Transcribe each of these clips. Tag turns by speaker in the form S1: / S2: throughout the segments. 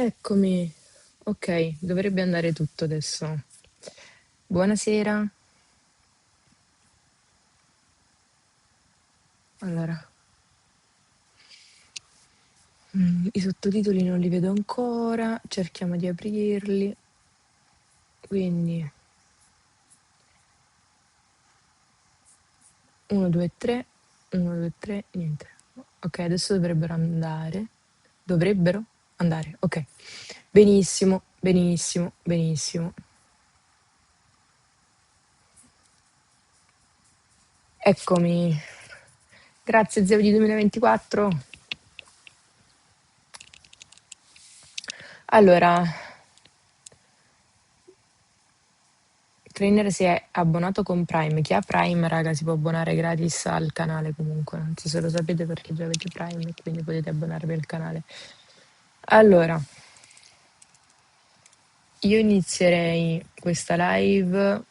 S1: Eccomi. Ok, dovrebbe andare tutto adesso. Buonasera. Allora, i sottotitoli non li vedo ancora, cerchiamo di aprirli. Quindi 1, 2, 3, 1, 2, 3, niente. Ok, adesso dovrebbero andare. Dovrebbero andare, ok. Benissimo, benissimo, benissimo. Eccomi. Grazie, zio di 2024. Allora, Trainer si è abbonato con Prime. Chi ha Prime, raga, si può abbonare gratis al canale comunque. Non so se lo sapete perché già avete Prime e quindi potete abbonarvi al canale. Allora, io inizierei questa live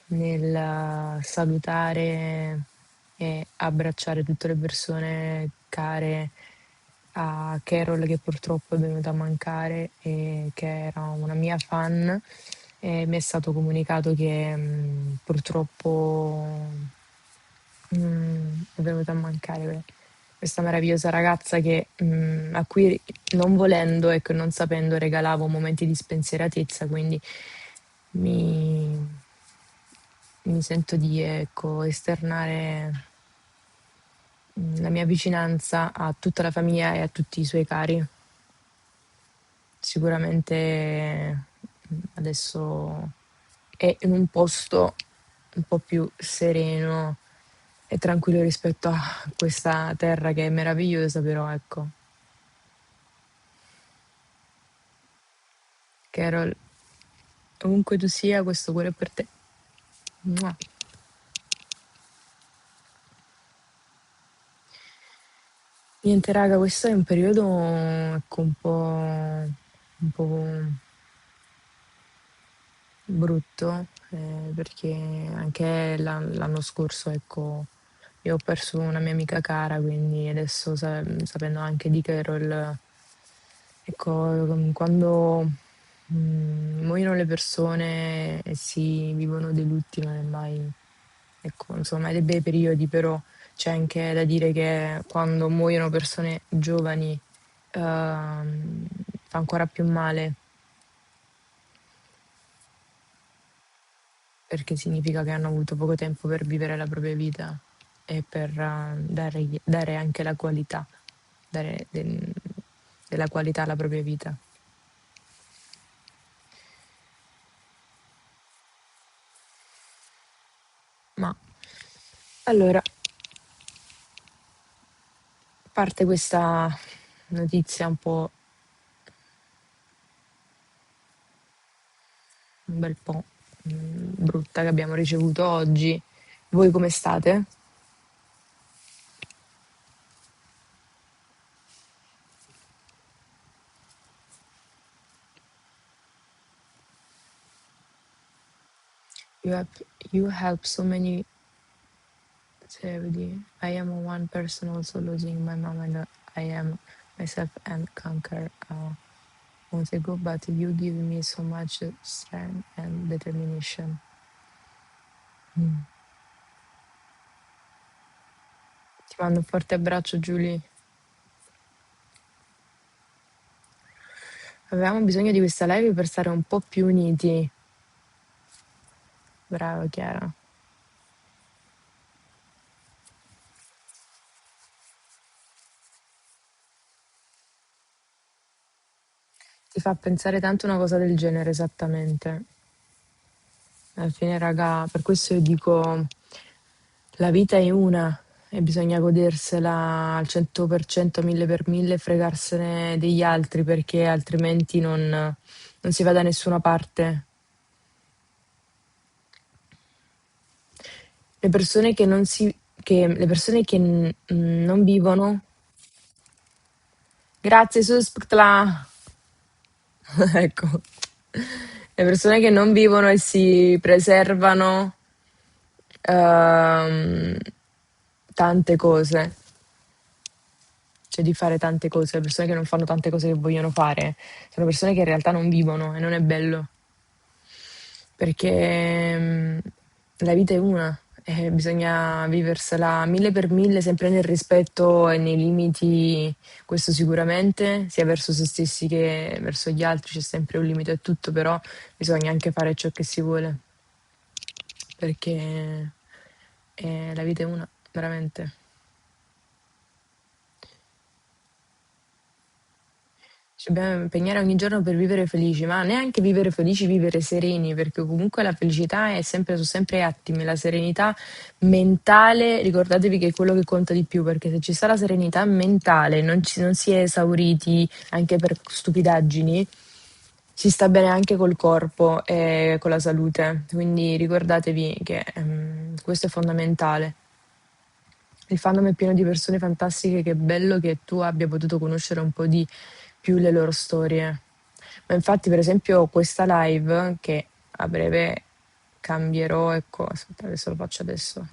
S1: nel salutare e abbracciare tutte le persone care a Carol che purtroppo è venuta a mancare e che era una mia fan e mi è stato comunicato che purtroppo è venuta a mancare questa meravigliosa ragazza a cui non volendo e non sapendo regalavo momenti di spensieratezza, quindi mi, mi sento di ecco, esternare la mia vicinanza a tutta la famiglia e a tutti i suoi cari. Sicuramente adesso è in un posto un po' più sereno e tranquillo rispetto a questa terra che è meravigliosa, però ecco, Carol, ovunque tu sia, questo cuore è per te. Mua. Niente, raga, questo è un periodo ecco, un po' brutto, perché anche l'anno scorso, ecco, io ho perso una mia amica cara, quindi adesso sapendo anche di Carol, ecco, quando muoiono le persone e si vivono dei lutti non è mai, ecco, insomma, dei bei periodi, però c'è anche da dire che quando muoiono persone giovani fa ancora più male perché significa che hanno avuto poco tempo per vivere la propria vita e per dare anche la qualità, dare della qualità alla propria vita. Ma allora, parte questa notizia un po' un bel po' brutta che abbiamo ricevuto oggi. Voi come state? You have you help so many celebrity. I am one person also losing my mom and I am myself and conquer months ago, but you give me so much strength and determination. Mm. Ti mando un forte abbraccio, Giulia. Avevamo bisogno di questa live per stare un po' più uniti. Brava Chiara. Ti fa pensare tanto una cosa del genere, esattamente. Alla fine, raga, per questo io dico, la vita è una e bisogna godersela al 100%, 1000 per 1000 e fregarsene degli altri perché altrimenti non si va da nessuna parte. Le persone che non si, le persone che non vivono. Grazie, Suspectla. Ecco. Le persone che non vivono e si preservano ehm, tante cose. cioè di fare tante cose, le persone che non fanno tante cose che vogliono fare, sono persone che in realtà non vivono e non è bello, perché la vita è una e bisogna viversela mille per mille, sempre nel rispetto e nei limiti, questo sicuramente, sia verso se stessi che verso gli altri, c'è sempre un limite a tutto, però bisogna anche fare ciò che si vuole, perché la vita è una, veramente. Ci dobbiamo impegnare ogni giorno per vivere felici, ma neanche vivere felici, vivere sereni, perché comunque la felicità è sempre, sono sempre attimi, la serenità mentale, ricordatevi che è quello che conta di più, perché se ci sta la serenità mentale, non si è esauriti anche per stupidaggini, si sta bene anche col corpo e con la salute, quindi ricordatevi che questo è fondamentale. Il fandom è pieno di persone fantastiche, che è bello che tu abbia potuto conoscere un po' di più le loro storie. Ma infatti, per esempio, questa live che a breve cambierò, ecco, aspetta, adesso lo faccio adesso.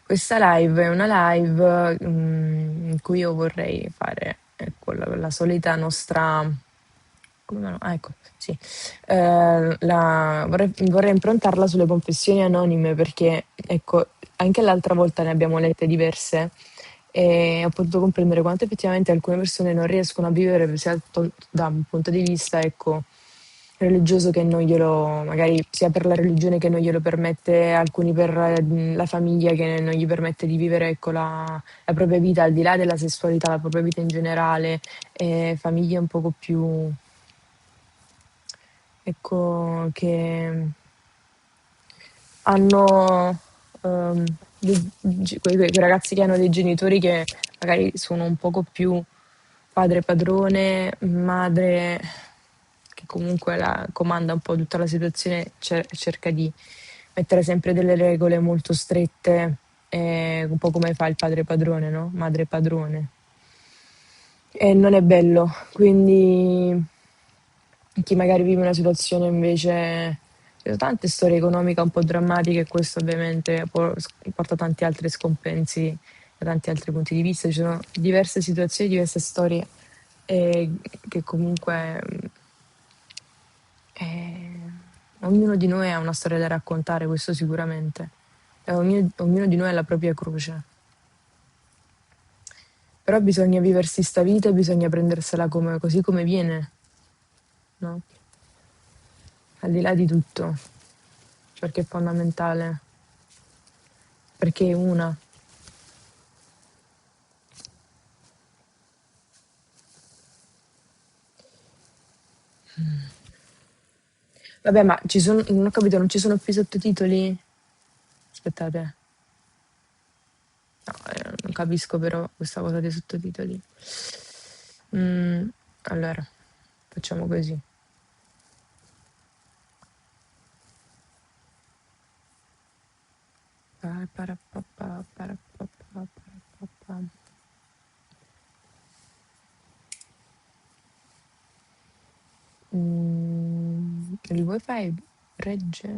S1: Questa live è una live in cui io vorrei fare, ecco, la solita nostra. Come no? Ah, ecco, sì. Vorrei improntarla sulle confessioni anonime perché, ecco, anche l'altra volta ne abbiamo lette diverse e ho potuto comprendere quanto effettivamente alcune persone non riescono a vivere sia da un punto di vista, ecco, religioso che non glielo, magari sia per la religione che non glielo permette, alcuni per la famiglia che non gli permette di vivere, ecco, la propria vita al di là della sessualità, la propria vita in generale, e famiglie un poco più, ecco, che hanno quei ragazzi che hanno dei genitori che magari sono un poco più padre padrone, madre che comunque comanda un po' tutta la situazione, cerca di mettere sempre delle regole molto strette, un po' come fa il padre padrone, no? Madre padrone. E non è bello, quindi chi magari vive una situazione invece, ci sono tante storie economiche un po' drammatiche e questo ovviamente porta tanti altri scompensi da tanti altri punti di vista, ci sono diverse situazioni, diverse storie che comunque eh, ognuno di noi ha una storia da raccontare, questo sicuramente, e ognuno di noi ha la propria croce, però bisogna viversi sta vita e bisogna prendersela così come viene, no? Al di là di tutto, perché è fondamentale, perché è una. Vabbè, ma non ho capito, non ci sono più sottotitoli? Aspettate, no, non capisco però questa cosa dei sottotitoli. Mm, allora, facciamo così. Parapapà, parapapà, parapapà. Il wifi regge?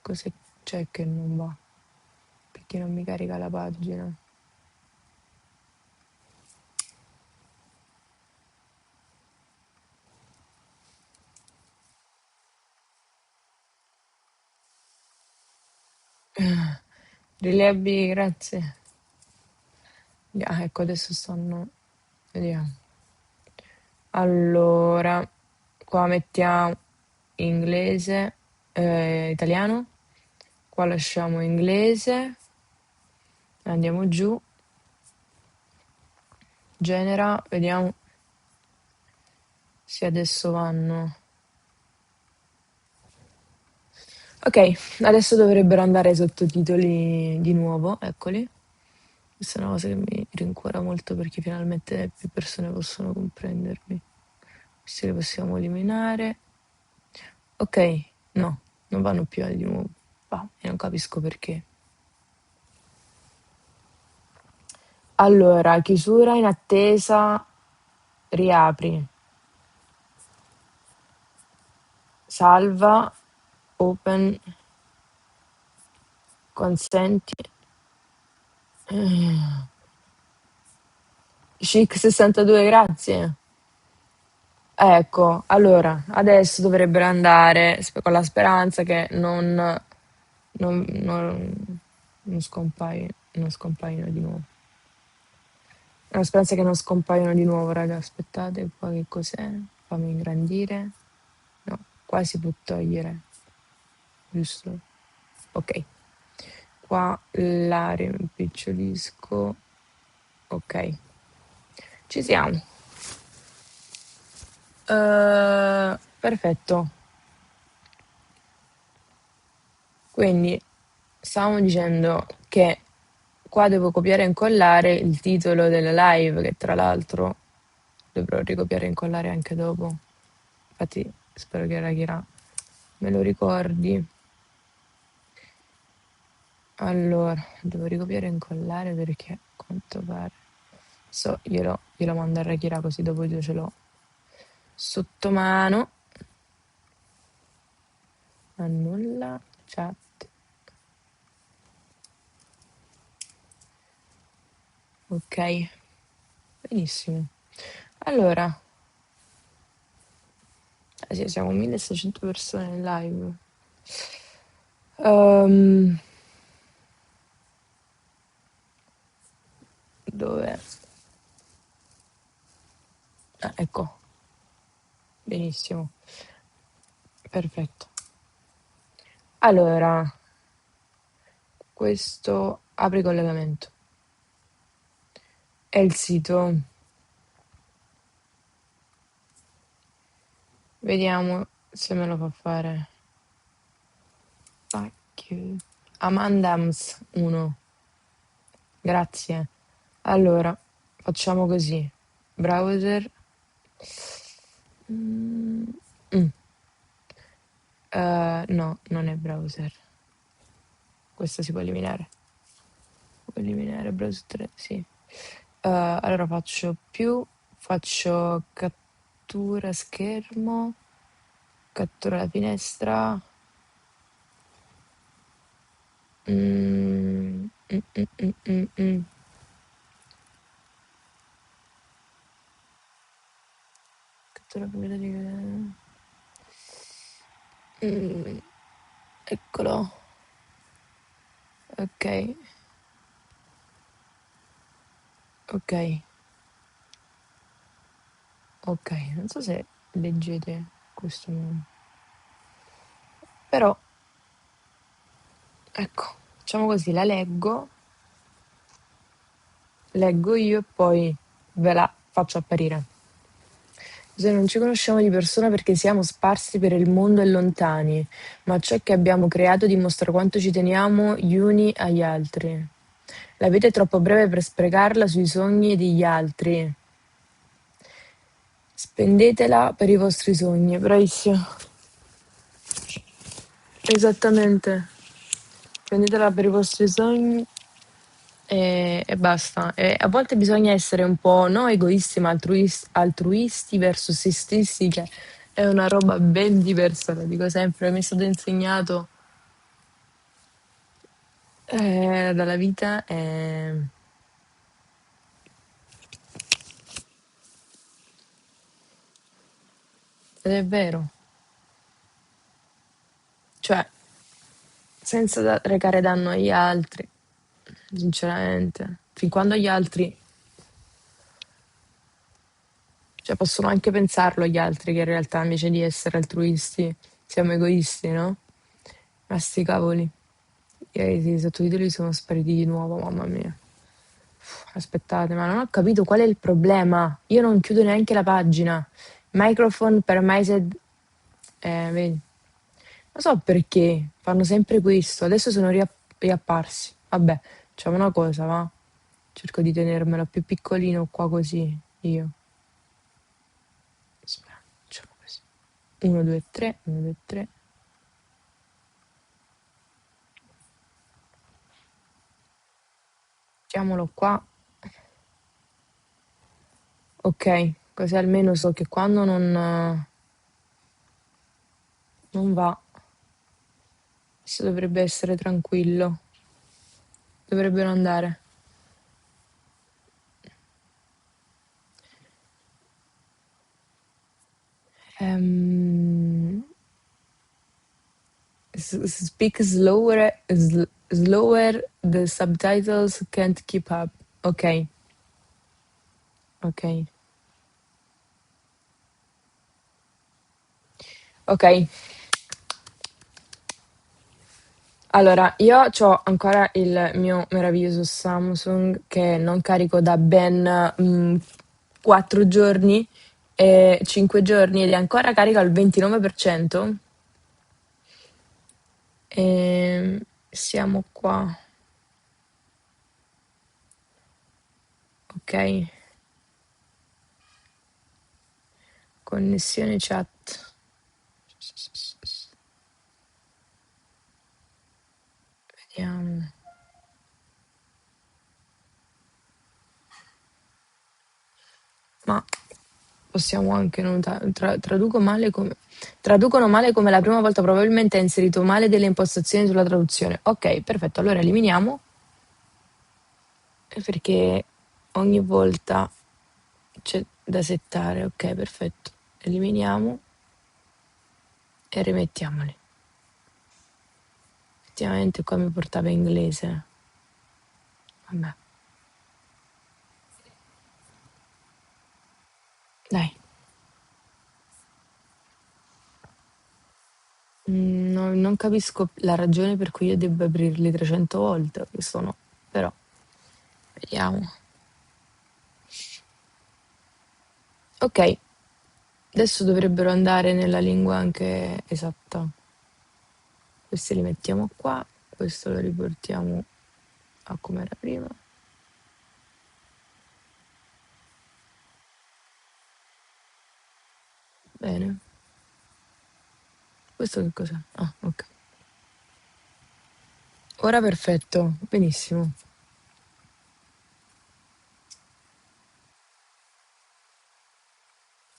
S1: Cos'è c'è che non va? Perché non mi carica la pagina? Rilevi, grazie. Ah, ecco, adesso stanno. Vediamo. Allora, qua mettiamo inglese, italiano. Qua lasciamo inglese. Andiamo giù. Genera, vediamo se adesso vanno. Ok, adesso dovrebbero andare i sottotitoli di nuovo, eccoli. Questa è una cosa che mi rincuora molto perché finalmente più persone possono comprendermi. Questi li possiamo eliminare. Ok, no, non vanno più di nuovo. Va, e non capisco perché. Allora, chiusura in attesa, riapri, salva, open, consenti, Chic 62, grazie. Ecco, allora, adesso dovrebbero andare con la speranza che non scompaiono di nuovo. La speranza che non scompaiono di nuovo, raga. Aspettate, qua che cos'è? Fammi ingrandire. No, qua si può togliere, giusto? Ok. Qua la rimpicciolisco. Ok, ci siamo. Perfetto. Quindi stavamo dicendo che qua devo copiare e incollare il titolo della live, che tra l'altro dovrò ricopiare e incollare anche dopo. Infatti spero che Rakira me lo ricordi. Allora, devo ricopiare e incollare perché a quanto pare. Glielo mando a Rakira così dopo io ce l'ho sotto mano. Annulla chat. Ok, benissimo. Allora, sì, siamo 1600 persone in live. Ehm, dove? Ah, ecco, benissimo, perfetto. Allora, questo apri collegamento. È il sito. Vediamo se me lo fa fare. Fuck you. Amandams 1. Grazie. Allora, facciamo così. Browser. Mm, mm. No, non è browser. Questo si può eliminare. Può eliminare browser 3, sì. Allora faccio cattura schermo, cattura la finestra. Mm, mm, mm, mm, mm, mm. Cattura proprietaria. Eccolo. Ok, ok, ok. Non so se leggete questo, però ecco, facciamo così, leggo io e poi ve la faccio apparire. Se non ci conosciamo di persona perché siamo sparsi per il mondo e lontani, ma ciò che abbiamo creato dimostra quanto ci teniamo gli uni agli altri. La vita è troppo breve per sprecarla sui sogni degli altri. Spendetela per i vostri sogni, bravissimo. Esattamente. Spendetela per i vostri sogni e basta. E a volte bisogna essere un po' no egoisti, ma altruisti verso se stessi, che è una roba ben diversa, lo dico sempre, mi è stato insegnato dalla vita ed è vero, cioè senza recare danno agli altri, sinceramente, fin quando gli altri, cioè possono anche pensarlo gli altri che in realtà invece di essere altruisti siamo egoisti, no? Ma sti cavoli. I sottotitoli sono spariti di nuovo, mamma mia. Aspettate, ma non ho capito qual è il problema. Io non chiudo neanche la pagina. Microphone per Myset. Vedi. Non so perché fanno sempre questo. Adesso sono riapparsi. Vabbè, facciamo una cosa, va. Cerco di tenermelo più piccolino qua così. Io. Aspetta, facciamo così. 1, 2, 3, 1, 2, 3. Mettiamolo qua. Ok, così almeno so che quando non va, questo dovrebbe essere tranquillo. Dovrebbero andare. Ehm, speak slower, slower, the subtitles can't keep up. Ok, ok, ok. Allora, io ho ancora il mio meraviglioso Samsung che non carico da ben 4 giorni e 5 giorni ed è ancora carico al 29%. E siamo qua, ok? Connessione chat. Vediamo. Ma possiamo anche notare, traducono male come la prima volta, probabilmente ha inserito male delle impostazioni sulla traduzione. Ok, perfetto, allora eliminiamo perché ogni volta c'è da settare. Ok, perfetto. Eliminiamo e rimettiamoli. Effettivamente qua mi portava inglese. Vabbè, dai. Non capisco la ragione per cui io debba aprirli 300 volte, questo no. Però, vediamo. Ok, adesso dovrebbero andare nella lingua anche esatta. Questi li mettiamo qua, questo lo riportiamo a come era prima. Bene. Questo che cos'è? Ah, ok. Ora perfetto, benissimo.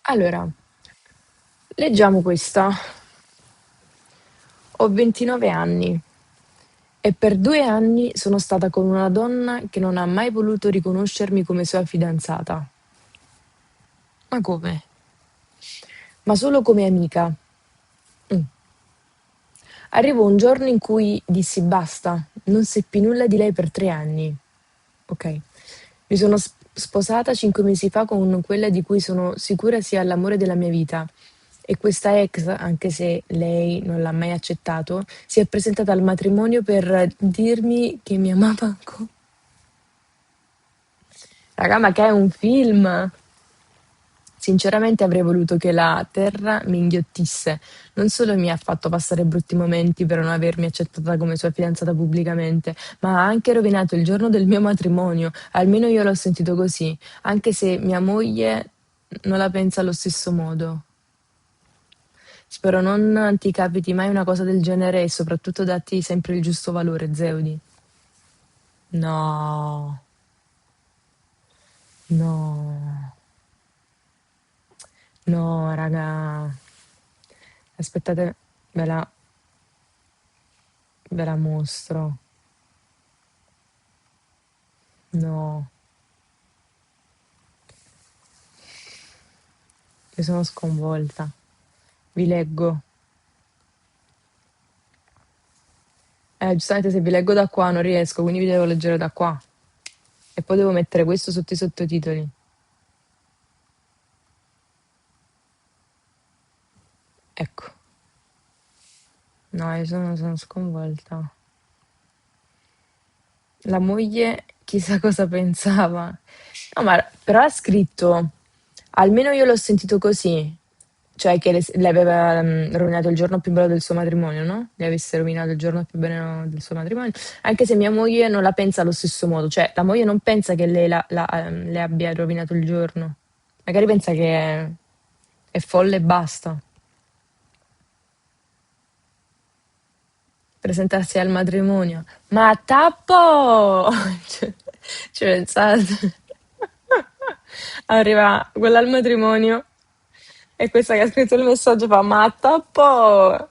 S1: Allora, leggiamo questa. Ho 29 anni e per 2 anni sono stata con una donna che non ha mai voluto riconoscermi come sua fidanzata. Ma come? Ma solo come amica. Mm. Arrivò un giorno in cui dissi basta, non seppi nulla di lei per 3 anni. Ok. Mi sono sposata 5 mesi fa con quella di cui sono sicura sia l'amore della mia vita. E questa ex, anche se lei non l'ha mai accettato, si è presentata al matrimonio per dirmi che mi amava ancora. Raga, ma che è un film? Sinceramente avrei voluto che la terra mi inghiottisse. Non solo mi ha fatto passare brutti momenti per non avermi accettata come sua fidanzata pubblicamente, ma ha anche rovinato il giorno del mio matrimonio. Almeno io l'ho sentito così, anche se mia moglie non la pensa allo stesso modo. Spero non ti capiti mai una cosa del genere e soprattutto datti sempre il giusto valore, Zeudi. No, no, no, raga. Aspettate, ve la, ve la mostro. No, io sono sconvolta. Vi leggo. Giustamente se vi leggo da qua non riesco, quindi vi devo leggere da qua. E poi devo mettere questo sotto i sottotitoli. Ecco. No, io sono sconvolta. La moglie chissà cosa pensava. No, ma però ha scritto, almeno io l'ho sentito così, cioè che le aveva rovinato il giorno più bello del suo matrimonio, no? Le avesse rovinato il giorno più bello del suo matrimonio, anche se mia moglie non la pensa allo stesso modo, cioè la moglie non pensa che lei le abbia rovinato il giorno, magari pensa che è folle e basta. Presentarsi al matrimonio. Ma tappo! Cioè, ci pensate? Arriva quella al matrimonio e questa che ha scritto il messaggio fa: Ma tappo! A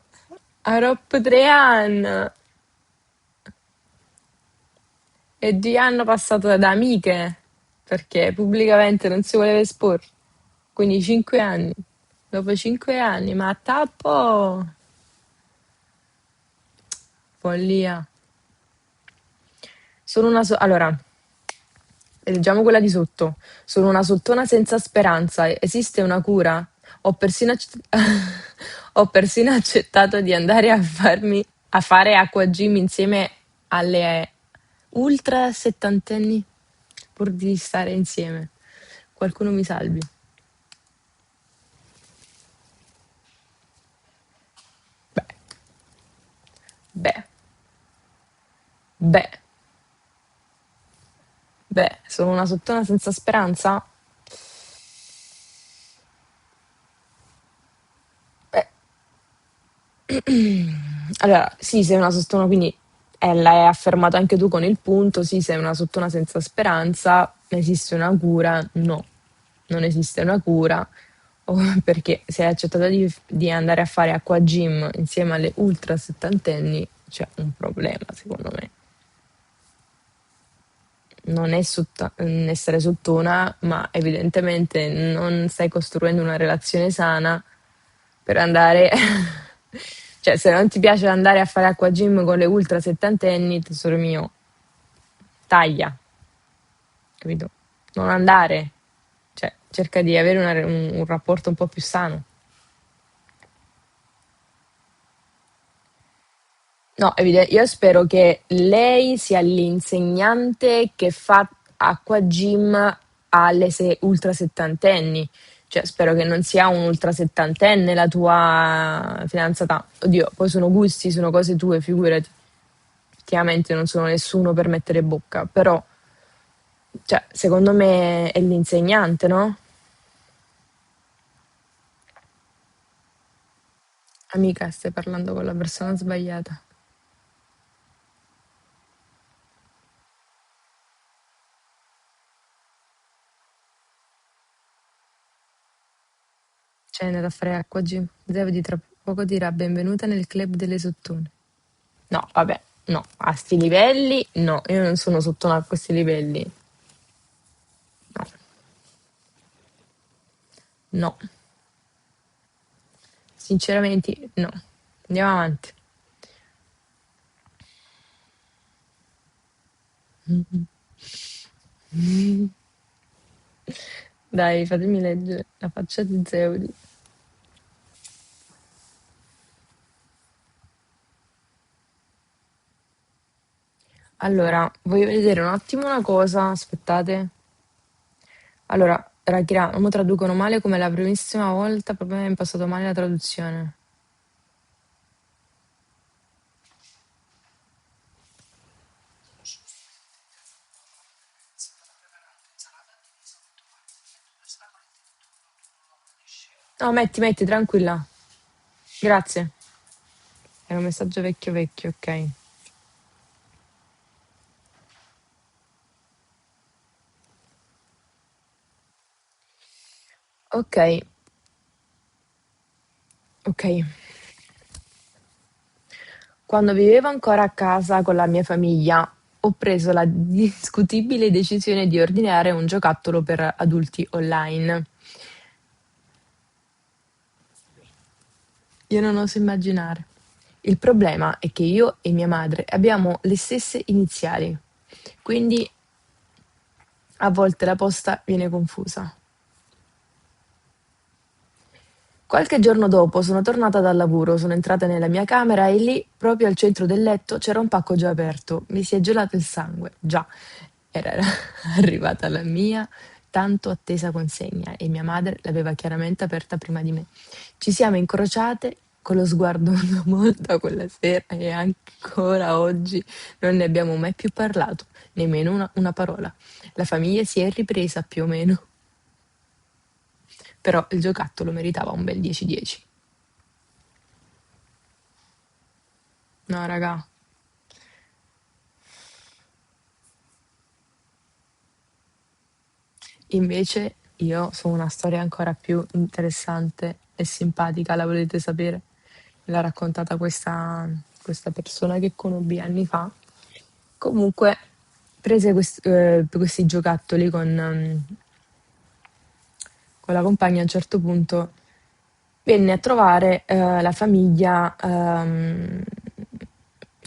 S1: Rob 3 anni e 2 anni passato da amiche perché pubblicamente non si voleva esporre. Quindi 5 anni. Dopo 5 anni, ma a tappo! Follia. Allora, leggiamo quella di sotto. Sono una sottona senza speranza. Esiste una cura? Ho persino, ho persino accettato di andare a fare acqua gym insieme alle ultra settantenni pur di stare insieme. Qualcuno mi salvi. Beh, beh, beh, sono una sottona senza speranza? Beh, allora, sì, sei una sottona, quindi l'hai affermato anche tu con il punto, sì, sei una sottona senza speranza, esiste una cura? No, non esiste una cura, perché se hai accettato di andare a fare acqua gym insieme alle ultra settantenni, c'è un problema, secondo me. Non è essere sottona, ma evidentemente non stai costruendo una relazione sana per andare. Cioè, se non ti piace andare a fare acqua gym con le ultra settantenni, tesoro mio, taglia, capito? Non andare. Cioè, cerca di avere un rapporto un po' più sano. No, io spero che lei sia l'insegnante che fa acqua gym alle ultra settantenni. Cioè, spero che non sia un ultra settantenne la tua fidanzata. Oddio, poi sono gusti, sono cose tue, figurati. Effettivamente non sono nessuno per mettere bocca, però, cioè, secondo me è l'insegnante, no? Amica, stai parlando con la persona sbagliata. Cioè, è andata a fare acqua gym. Zevedi tra poco dirà benvenuta nel club delle sottone. No, vabbè, no, a sti livelli no, io non sono sotto a questi livelli. No, no, sinceramente no. Andiamo avanti. Dai, fatemi leggere la faccia di Zeudi. Allora, voglio vedere un attimo una cosa, aspettate. Allora, Rakira, mo traducono male come la primissima volta, proprio mi è passato male la traduzione. No, metti, metti, tranquilla. Grazie. È un messaggio vecchio vecchio, ok. Ok, ok. Quando vivevo ancora a casa con la mia famiglia, ho preso la discutibile decisione di ordinare un giocattolo per adulti online. Io non oso immaginare. Il problema è che io e mia madre abbiamo le stesse iniziali, quindi a volte la posta viene confusa. Qualche giorno dopo sono tornata dal lavoro, sono entrata nella mia camera e lì, proprio al centro del letto, c'era un pacco già aperto. Mi si è gelato il sangue. Già, era arrivata la mia tanto attesa consegna e mia madre l'aveva chiaramente aperta prima di me. Ci siamo incrociate con lo sguardo una volta quella sera e ancora oggi non ne abbiamo mai più parlato, nemmeno una parola. La famiglia si è ripresa più o meno, però il giocattolo meritava un bel 10-10. No, raga. Invece io so una storia ancora più interessante e simpatica, la volete sapere? Me l'ha raccontata questa persona che conobbi anni fa. Comunque prese questi giocattoli con la compagna a un certo punto. venne a trovare la famiglia,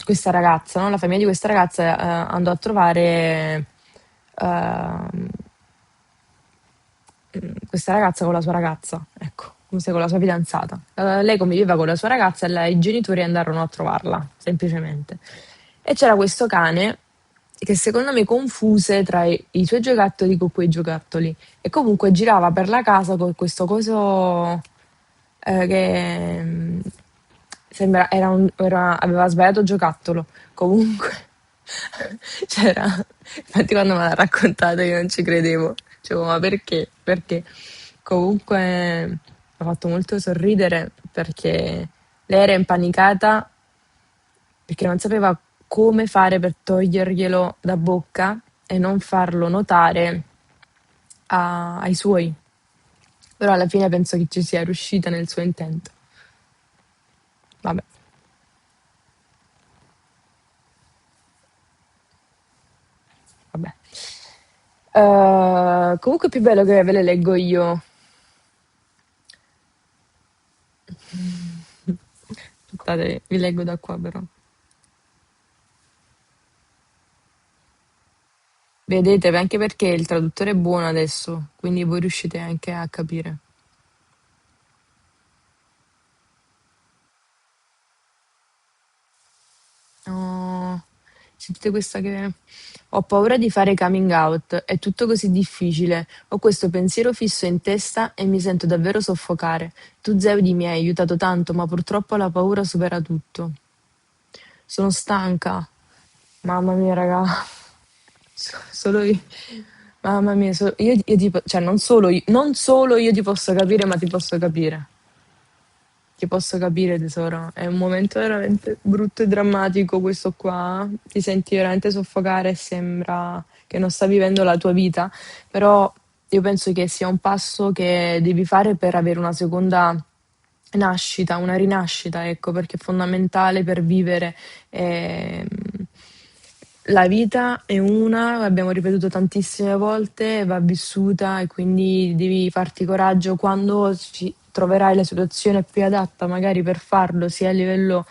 S1: questa ragazza, no? La famiglia di questa ragazza andò a trovare ehm, questa ragazza con la sua ragazza, ecco, come se con la sua fidanzata. Lei conviveva con la sua ragazza e i genitori andarono a trovarla, semplicemente. E c'era questo cane che secondo me confuse tra i suoi giocattoli con quei giocattoli e comunque girava per la casa con questo coso che aveva sbagliato giocattolo. Comunque c'era, infatti quando me l'ha raccontato io non ci credevo, dicevo ma perché? Perché? Comunque mi ha fatto molto sorridere perché lei era impanicata perché non sapeva come fare per toglierglielo da bocca e non farlo notare ai suoi. Però alla fine penso che ci sia riuscita nel suo intento. Vabbè, vabbè. Comunque è più bello che ve le leggo io. Aspettate, vi leggo da qua però. Vedete, anche perché il traduttore è buono adesso, quindi voi riuscite anche a capire. Oh, sentite questa che... Ho paura di fare coming out, è tutto così difficile. Ho questo pensiero fisso in testa e mi sento davvero soffocare. Tu, Zeudi, mi hai aiutato tanto, ma purtroppo la paura supera tutto. Sono stanca. Mamma mia, raga. Solo io. Mamma mia, io cioè non solo io ti posso capire, ma ti posso capire. Ti posso capire, tesoro. È un momento veramente brutto e drammatico questo qua. Ti senti veramente soffocare e sembra che non sta vivendo la tua vita. Però io penso che sia un passo che devi fare per avere una seconda nascita, una rinascita, ecco, perché è fondamentale per vivere. ehm, la vita è una, l'abbiamo ripetuto tantissime volte, va vissuta e quindi devi farti coraggio quando troverai la situazione più adatta magari per farlo, sia a livello,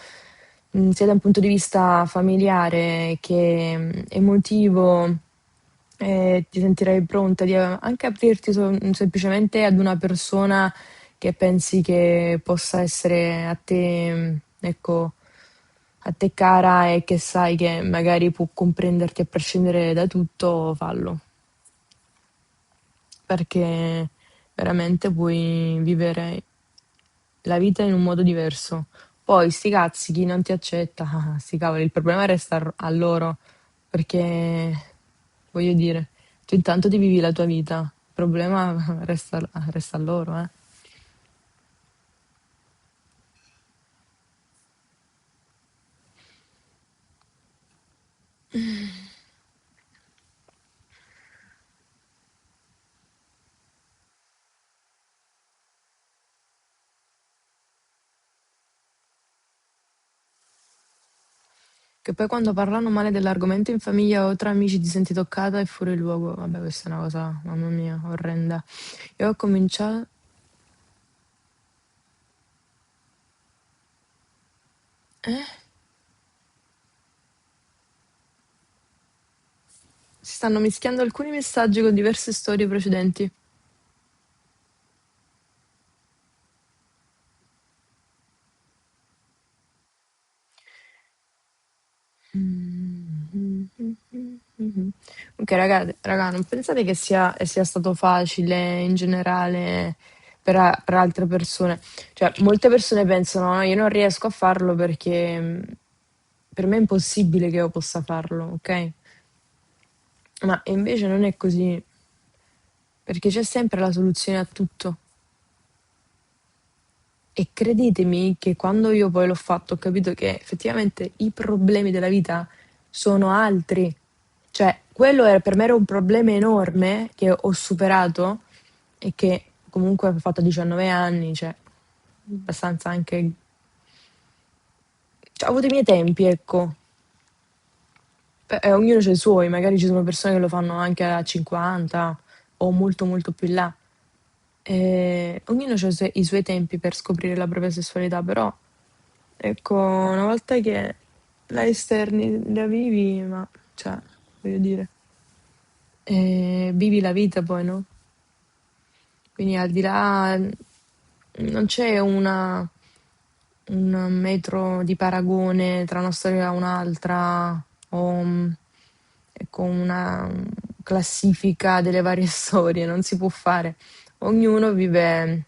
S1: sia da un punto di vista familiare che emotivo, ti sentirai pronta di anche aprirti semplicemente ad una persona che pensi che possa essere a te, ecco, a te cara e che sai che magari può comprenderti a prescindere da tutto, fallo, perché veramente puoi vivere la vita in un modo diverso. Poi, sti cazzi, chi non ti accetta, sti cavoli, il problema resta a loro, perché voglio dire, tu intanto ti vivi la tua vita, il problema resta a loro, eh. Che poi quando parlano male dell'argomento in famiglia o tra amici ti senti toccata e fuori luogo. Vabbè, questa è una cosa, mamma mia, orrenda. Io ho cominciato... Eh? Si stanno mischiando alcuni messaggi con diverse storie precedenti. Ok, raga, non pensate che sia stato facile in generale per altre persone? Cioè, molte persone pensano, "No, io non riesco a farlo perché per me è impossibile che io possa farlo, ok? Ma invece non è così, perché c'è sempre la soluzione a tutto. E credetemi che quando io poi l'ho fatto ho capito che effettivamente i problemi della vita sono altri. Cioè, per me era un problema enorme che ho superato e che comunque ho fatto a 19 anni, cioè abbastanza anche... Cioè, ho avuto i miei tempi, ecco. Ognuno c'ha i suoi, magari ci sono persone che lo fanno anche a 50 o molto molto più in là. E ognuno ha i suoi tempi per scoprire la propria sessualità, però ecco, una volta che la esterni, la vivi, ma cioè, voglio dire, vivi la vita poi, no? Quindi al di là non c'è un metro di paragone tra una storia e un'altra o ecco, una classifica delle varie storie, non si può fare. Ognuno vive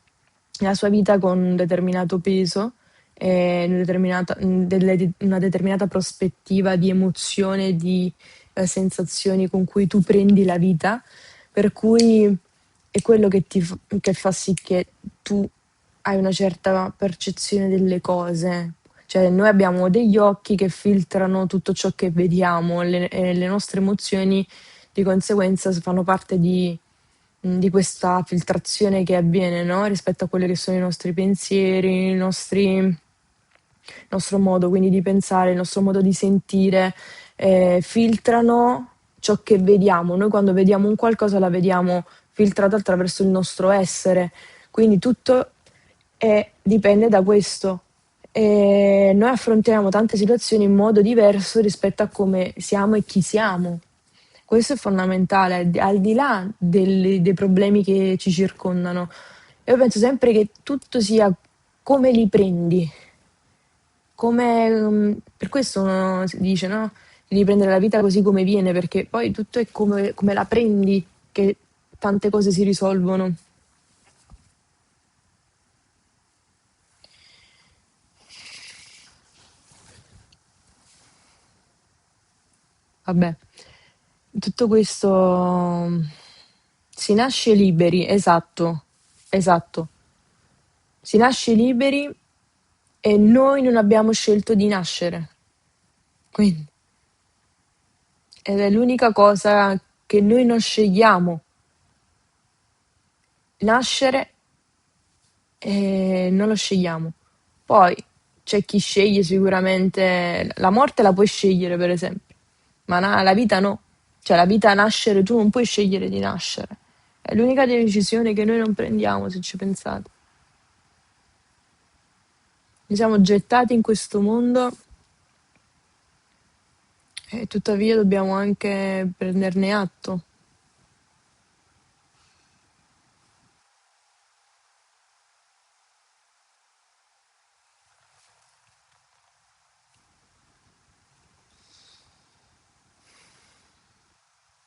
S1: la sua vita con un determinato peso e una determinata prospettiva di emozione, di sensazioni con cui tu prendi la vita, per cui è quello che fa sì che tu hai una certa percezione delle cose. Cioè, noi abbiamo degli occhi che filtrano tutto ciò che vediamo e le nostre emozioni di conseguenza fanno parte di questa filtrazione che avviene, no? Rispetto a quelli che sono i nostri pensieri, il nostro modo quindi di pensare, il nostro modo di sentire, filtrano ciò che vediamo. Noi quando vediamo un qualcosa la vediamo filtrata attraverso il nostro essere, quindi tutto dipende da questo. E noi affrontiamo tante situazioni in modo diverso rispetto a come siamo e chi siamo. Questo è fondamentale, al di là dei problemi che ci circondano. Io penso sempre che tutto sia come li prendi, come, per questo uno si dice, no? Devi prendere la vita così come viene, perché poi tutto è come la prendi che tante cose si risolvono. Vabbè, tutto questo si nasce liberi, esatto, esatto. Si nasce liberi e noi non abbiamo scelto di nascere. Quindi, ed è l'unica cosa che noi non scegliamo, nascere e non lo scegliamo. Poi c'è chi sceglie sicuramente, la morte la puoi scegliere per esempio, ma la vita no. Cioè la vita nascere tu non puoi scegliere di nascere. È l'unica decisione che noi non prendiamo se ci pensate. Noi siamo gettati in questo mondo e tuttavia dobbiamo anche prenderne atto.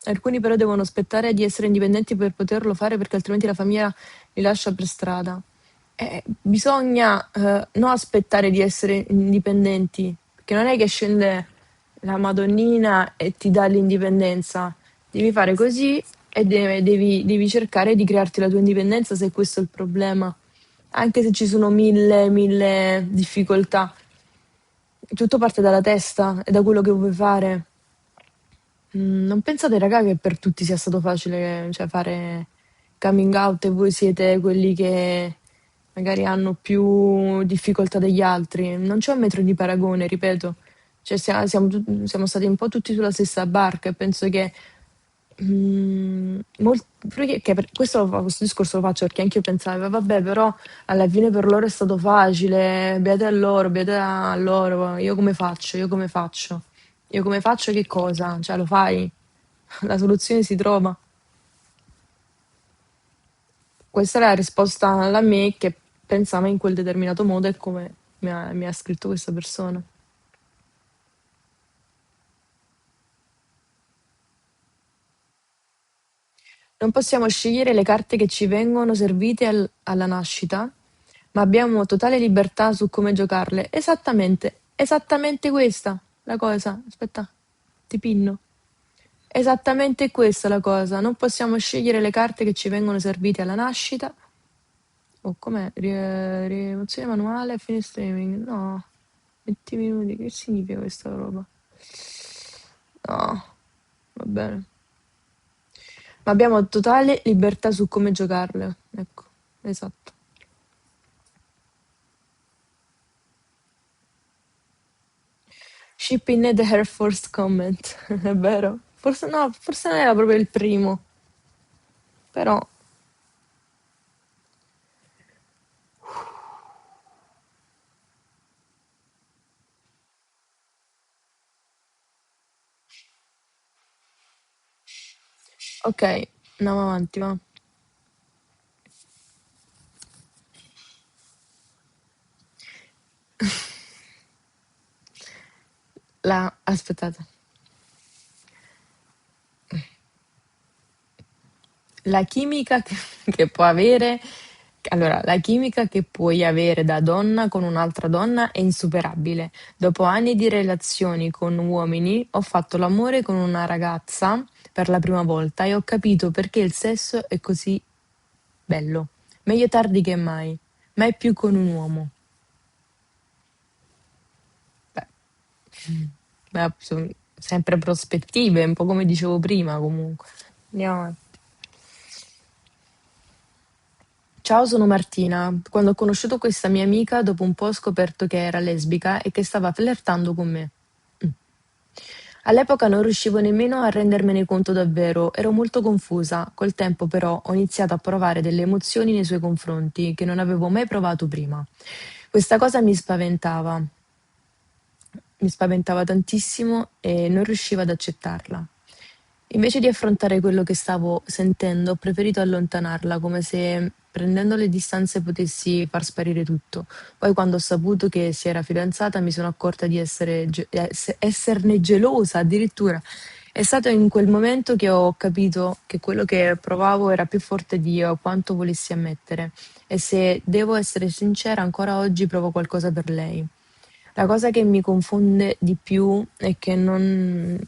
S1: Alcuni però devono aspettare di essere indipendenti per poterlo fare perché altrimenti la famiglia li lascia per strada. Bisogna non aspettare di essere indipendenti, perché non è che scende la Madonnina e ti dà l'indipendenza. Devi fare così e devi cercare di crearti la tua indipendenza se questo è il problema. Anche se ci sono mille difficoltà, tutto parte dalla testa e da quello che vuoi fare. Non pensate, raga, che per tutti sia stato facile, cioè, fare coming out e voi siete quelli che magari hanno più difficoltà degli altri? Non c'è un metro di paragone, ripeto. Cioè, siamo stati un po' tutti sulla stessa barca e penso che questo discorso lo faccio perché anche io pensavo, vabbè, però alla fine per loro è stato facile, beate a loro, beate a loro, io come faccio? Io come faccio? Io come faccio che cosa? Cioè, lo fai? La soluzione si trova. Questa è la risposta alla me che pensava in quel determinato modo e come mi ha scritto questa persona. Non possiamo scegliere le carte che ci vengono servite alla nascita, ma abbiamo totale libertà su come giocarle. Esattamente, esattamente questa la cosa. Aspetta, ti pinno. Esattamente questa la cosa. Non possiamo scegliere le carte che ci vengono servite alla nascita. Oh, com'è? Riemozione manuale a fine streaming? No, 20 minuti. Che significa questa roba? No, va bene. Ma abbiamo totale libertà su come giocarle. Ecco, esatto. Shipping the Air Force comment, è vero? Forse no, forse non era proprio il primo, però Ok, andiamo avanti, va. Aspettate. La chimica che può avere, allora, la chimica che puoi avere da donna con un'altra donna è insuperabile. Dopo anni di relazioni con uomini, ho fatto l'amore con una ragazza per la prima volta e ho capito perché il sesso è così bello. Meglio tardi che mai, mai più con un uomo. Beh, beh, sono sempre prospettive, un po' come dicevo prima comunque. Andiamo avanti. Ciao, sono Martina. Quando ho conosciuto questa mia amica, dopo un po' ho scoperto che era lesbica e che stava flirtando con me. Mm. All'epoca non riuscivo nemmeno a rendermene conto davvero, ero molto confusa. Col tempo però ho iniziato a provare delle emozioni nei suoi confronti che non avevo mai provato prima. Questa cosa mi spaventava tantissimo e non riuscivo ad accettarla. Invece di affrontare quello che stavo sentendo, ho preferito allontanarla, come se prendendo le distanze potessi far sparire tutto. Poi, quando ho saputo che si era fidanzata, mi sono accorta di esserne gelosa addirittura. È stato in quel momento che ho capito che quello che provavo era più forte di quanto volessi ammettere. E se devo essere sincera, ancora oggi provo qualcosa per lei. La cosa che mi confonde di più è che non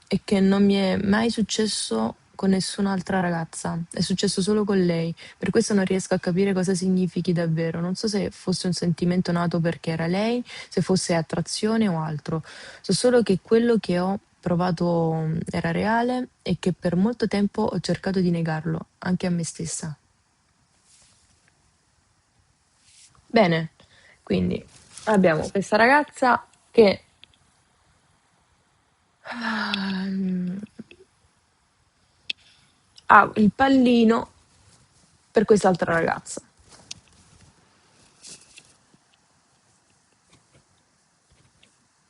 S1: mi è mai successo con nessun'altra ragazza, è successo solo con lei. Per questo non riesco a capire cosa significhi davvero. Non so se fosse un sentimento nato perché era lei, se fosse attrazione o altro. So solo che quello che ho provato era reale e che per molto tempo ho cercato di negarlo, anche a me stessa. Bene, quindi abbiamo questa ragazza che ehm, ha il pallino per quest'altra ragazza.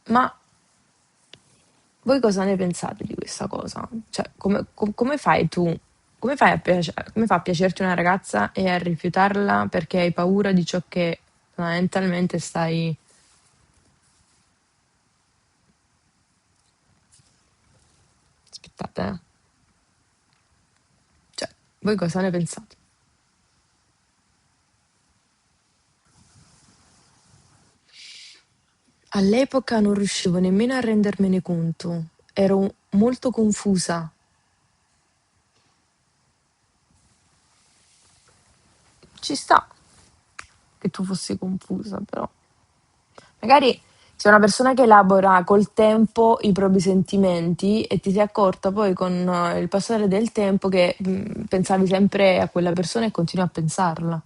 S1: Ma voi cosa ne pensate di questa cosa? Cioè, come fai tu? Come fa a piacerti una ragazza e a rifiutarla perché hai paura di ciò che fondamentalmente stai... Aspettate, eh. Cioè, voi cosa ne pensate? All'epoca non riuscivo nemmeno a rendermene conto. Ero molto confusa. Ci sta che tu fossi confusa, però. Magari sei una persona che elabora col tempo i propri sentimenti e ti sei accorta poi con il passare del tempo che pensavi sempre a quella persona e continui a pensarla.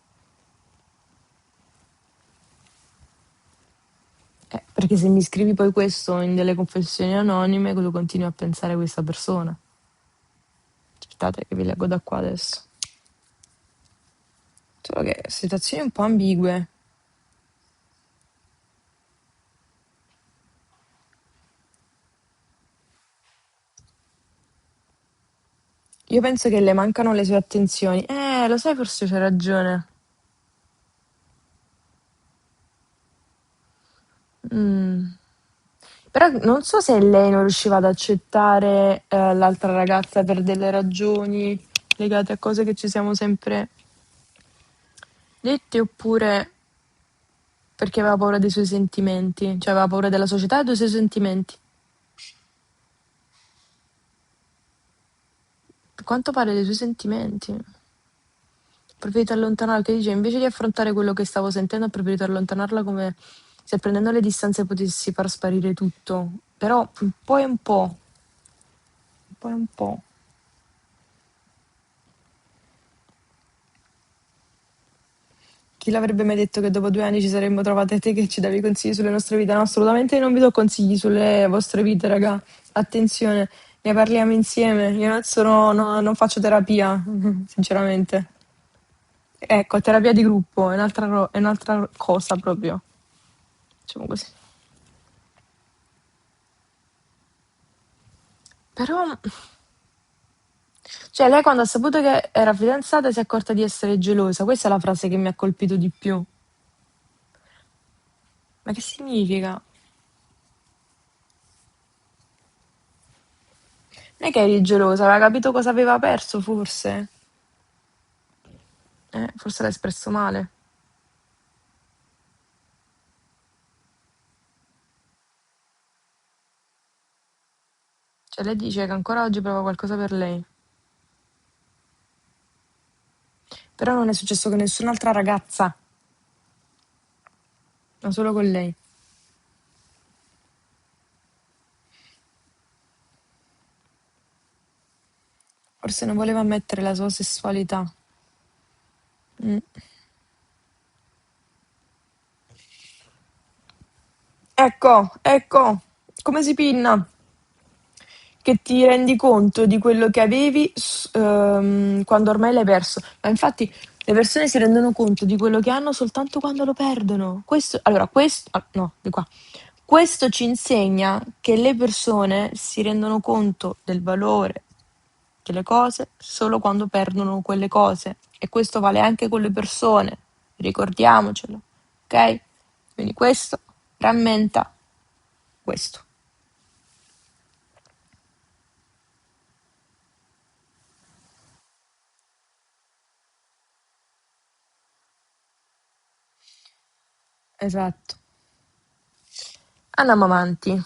S1: Perché se mi scrivi poi questo in delle confessioni anonime, tu continui a pensare a questa persona. Aspettate che vi leggo da qua adesso. Solo che situazioni un po' ambigue. Io penso che le mancano le sue attenzioni. Lo sai, forse c'è ragione. Mm. Però non so se lei non riusciva ad accettare l'altra ragazza per delle ragioni legate a cose che ci siamo sempre dette, oppure perché aveva paura dei suoi sentimenti, cioè aveva paura della società e dei suoi sentimenti. A quanto pare dei suoi sentimenti. Ho preferito allontanarla, che dice, invece di affrontare quello che stavo sentendo, ho preferito allontanarla come se prendendo le distanze potessi far sparire tutto. Però un po' e un po', un po' e un po'. Chi l'avrebbe mai detto che dopo 2 anni ci saremmo trovate a te che ci davi consigli sulle nostre vite? No, assolutamente non vi do consigli sulle vostre vite, raga. Attenzione, ne parliamo insieme. Io non sono, no, non faccio terapia, sinceramente. Ecco, terapia di gruppo è un'altra cosa proprio. Diciamo così. Però Cioè, lei quando ha saputo che era fidanzata si è accorta di essere gelosa. Questa è la frase che mi ha colpito di più. Ma che significa? Non è che eri gelosa, aveva capito cosa aveva perso, forse? Forse l'ha espresso male. Cioè, lei dice che ancora oggi prova qualcosa per lei. Però non è successo con nessun'altra ragazza, ma solo con lei. Forse non voleva ammettere la sua sessualità. Mm. Ecco, ecco, come si pinna? Che ti rendi conto di quello che avevi quando ormai l'hai perso. Ma infatti le persone si rendono conto di quello che hanno soltanto quando lo perdono. No, di qua. Questo ci insegna che le persone si rendono conto del valore delle cose solo quando perdono quelle cose. E questo vale anche con le persone, ricordiamocelo, ok? Quindi questo rammenta questo. Esatto. Andiamo avanti.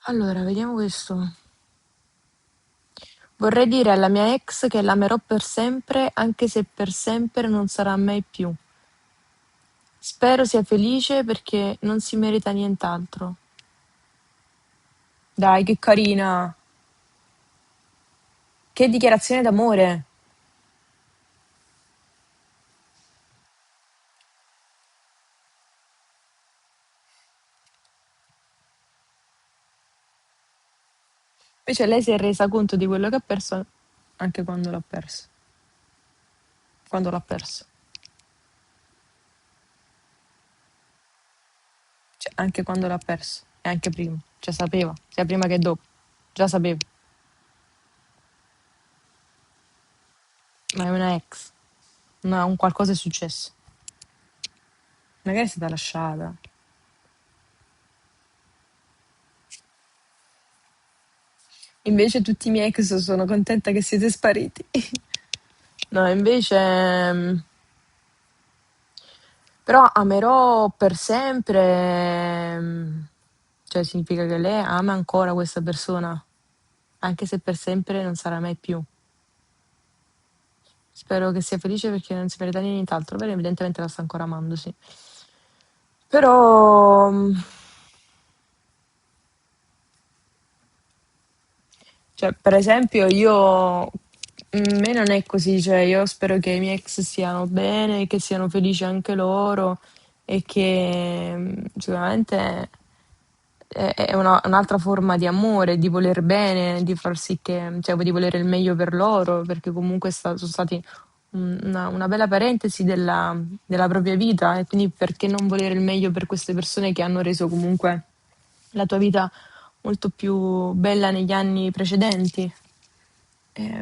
S1: Allora, vediamo questo. Vorrei dire alla mia ex che l'amerò per sempre, anche se per sempre non sarà mai più. Spero sia felice perché non si merita nient'altro. Dai, che carina. Che dichiarazione d'amore. Invece lei si è resa conto di quello che ha perso anche quando l'ha perso. Quando l'ha perso. Cioè, anche quando l'ha perso. E anche prima. Cioè, sapeva. Sia prima che dopo. Già sapeva. Ma è una ex. No, un qualcosa è successo. Magari è stata lasciata. Invece tutti i miei ex sono contenta che siete spariti. No, invece, però amerò per sempre, cioè significa che lei ama ancora questa persona, anche se per sempre non sarà mai più. Spero che sia felice perché non si merita nient'altro, però evidentemente la sta ancora amando, sì. Però, cioè, per esempio, me non è così, cioè, io spero che i miei ex stiano bene, che siano felici anche loro e che sicuramente è un'altra forma di amore, di voler bene, di far sì che, cioè, di volere il meglio per loro, perché comunque sono stati una bella parentesi della propria vita e quindi perché non volere il meglio per queste persone che hanno reso comunque la tua vita molto più bella negli anni precedenti.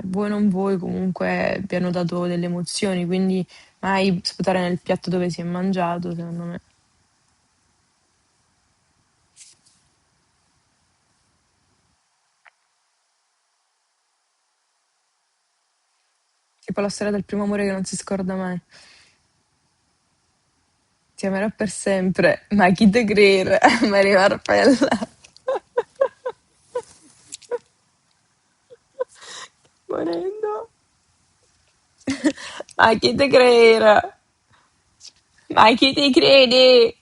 S1: Voi non voi comunque vi hanno dato delle emozioni, quindi mai sputare nel piatto dove si è mangiato, secondo me. Tipo la storia del primo amore che non si scorda mai. Ti amerò per sempre, ma chi te crede? Maria Marpella. Morendo. Ma chi te crede? Ma chi ti crede?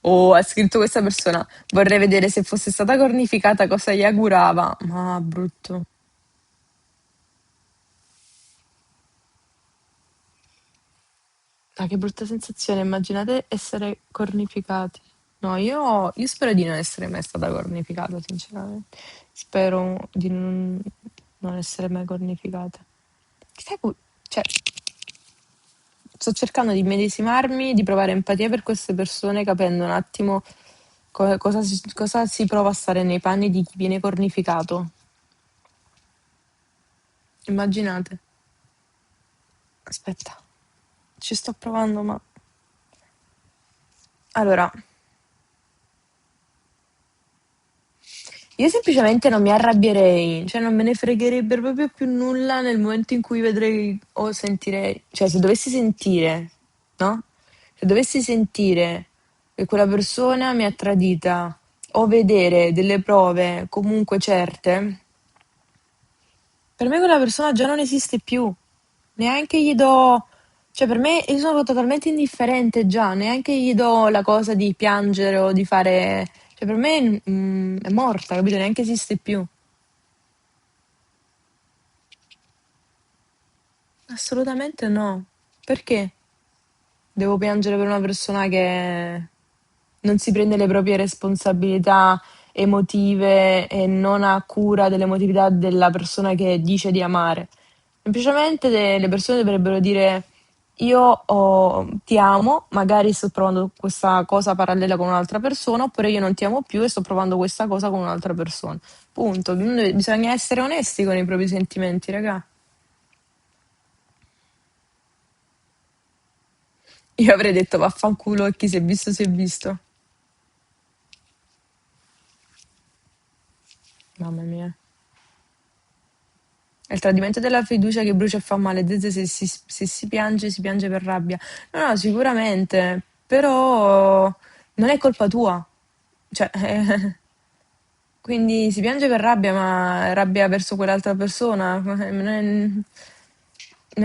S1: Oh, ha scritto questa persona. Vorrei vedere se fosse stata cornificata cosa gli augurava. Ma brutto. Ah, che brutta sensazione, immaginate essere cornificati. No, io spero di non essere mai stata cornificata, sinceramente. Spero di non. non essere mai cornificata. Sai cioè, sto cercando di medesimarmi, di provare empatia per queste persone, capendo un attimo cosa si prova a stare nei panni di chi viene cornificato. Immaginate. Aspetta, ci sto provando, ma... Allora, io semplicemente non mi arrabbierei, cioè non me ne fregherebbe proprio più nulla nel momento in cui vedrei o sentirei, cioè se dovessi sentire, no? Se dovessi sentire che quella persona mi ha tradita o vedere delle prove comunque certe, per me quella persona già non esiste più. Neanche gli do, cioè per me io sono totalmente indifferente già, neanche gli do la cosa di piangere o di fare, cioè per me è morta, capito? Neanche esiste più. Assolutamente no. Perché devo piangere per una persona che non si prende le proprie responsabilità emotive e non ha cura dell'emotività della persona che dice di amare? Semplicemente le persone dovrebbero dire io ti amo, magari sto provando questa cosa parallela con un'altra persona, oppure io non ti amo più e sto provando questa cosa con un'altra persona. Punto. Bisogna essere onesti con i propri sentimenti, raga. Io avrei detto vaffanculo e chi si è visto si è visto. Mamma mia. È il tradimento della fiducia che brucia e fa male. Zeze, se si piange per rabbia. No, no, sicuramente. Però non è colpa tua. Cioè, quindi si piange per rabbia, ma rabbia verso quell'altra persona. Non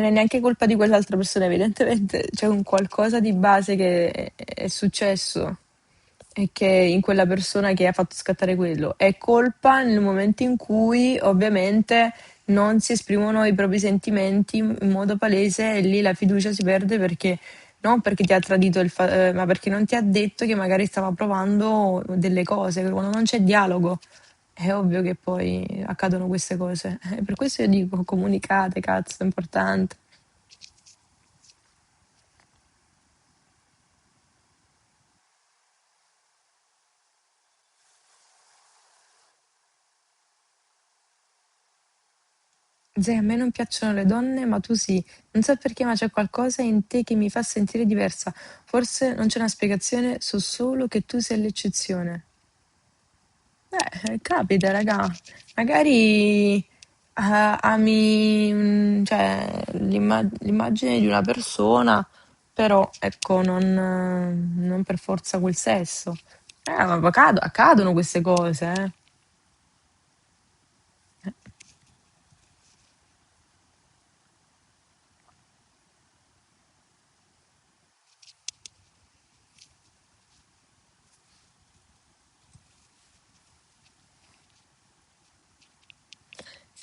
S1: è neanche colpa di quell'altra persona, evidentemente c'è un qualcosa di base che è successo e che in quella persona che ha fatto scattare quello. È colpa nel momento in cui ovviamente non si esprimono i propri sentimenti in modo palese e lì la fiducia si perde perché non perché ti ha tradito ma perché non ti ha detto che magari stava provando delle cose, quando non c'è dialogo. È ovvio che poi accadono queste cose. Per questo io dico comunicate, cazzo, è importante. Zè, a me non piacciono le donne, ma tu sì. Non so perché, ma c'è qualcosa in te che mi fa sentire diversa. Forse non c'è una spiegazione, so solo che tu sei l'eccezione. Capita, raga. Magari ami, cioè, l'immagine di una persona, però ecco, non per forza quel sesso. Ma accadono queste cose, eh.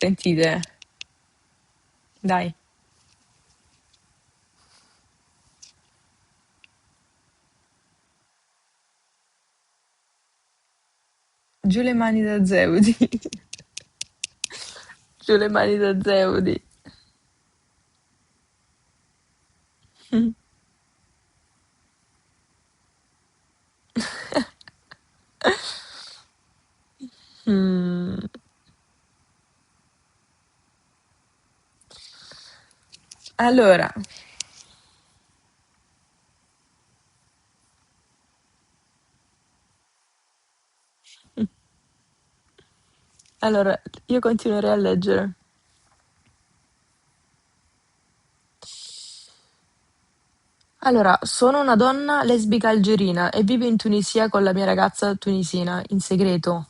S1: Sentite, dai, giù le mani da Zeudi. Giù le mani da Zeudi. Mm. Allora, allora, io continuerei a leggere. Allora, sono una donna lesbica algerina e vivo in Tunisia con la mia ragazza tunisina, in segreto.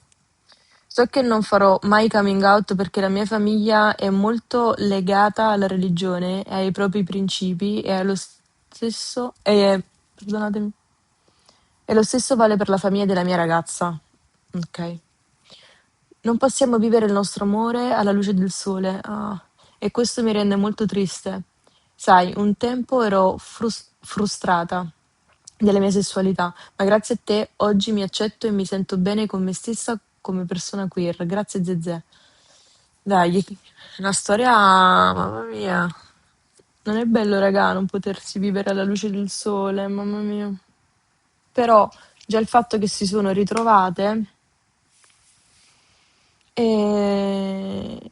S1: So che non farò mai coming out perché la mia famiglia è molto legata alla religione e ai propri principi e allo stesso... perdonatemi. E lo stesso vale per la famiglia della mia ragazza. Ok. Non possiamo vivere il nostro amore alla luce del sole. Ah, e questo mi rende molto triste. Sai, un tempo ero frustrata della mia sessualità, ma grazie a te oggi mi accetto e mi sento bene con me stessa come persona queer. Grazie Zezé. Dai, una storia, mamma mia. Non è bello, raga, non potersi vivere alla luce del sole, mamma mia. Però già il fatto che si sono ritrovate e,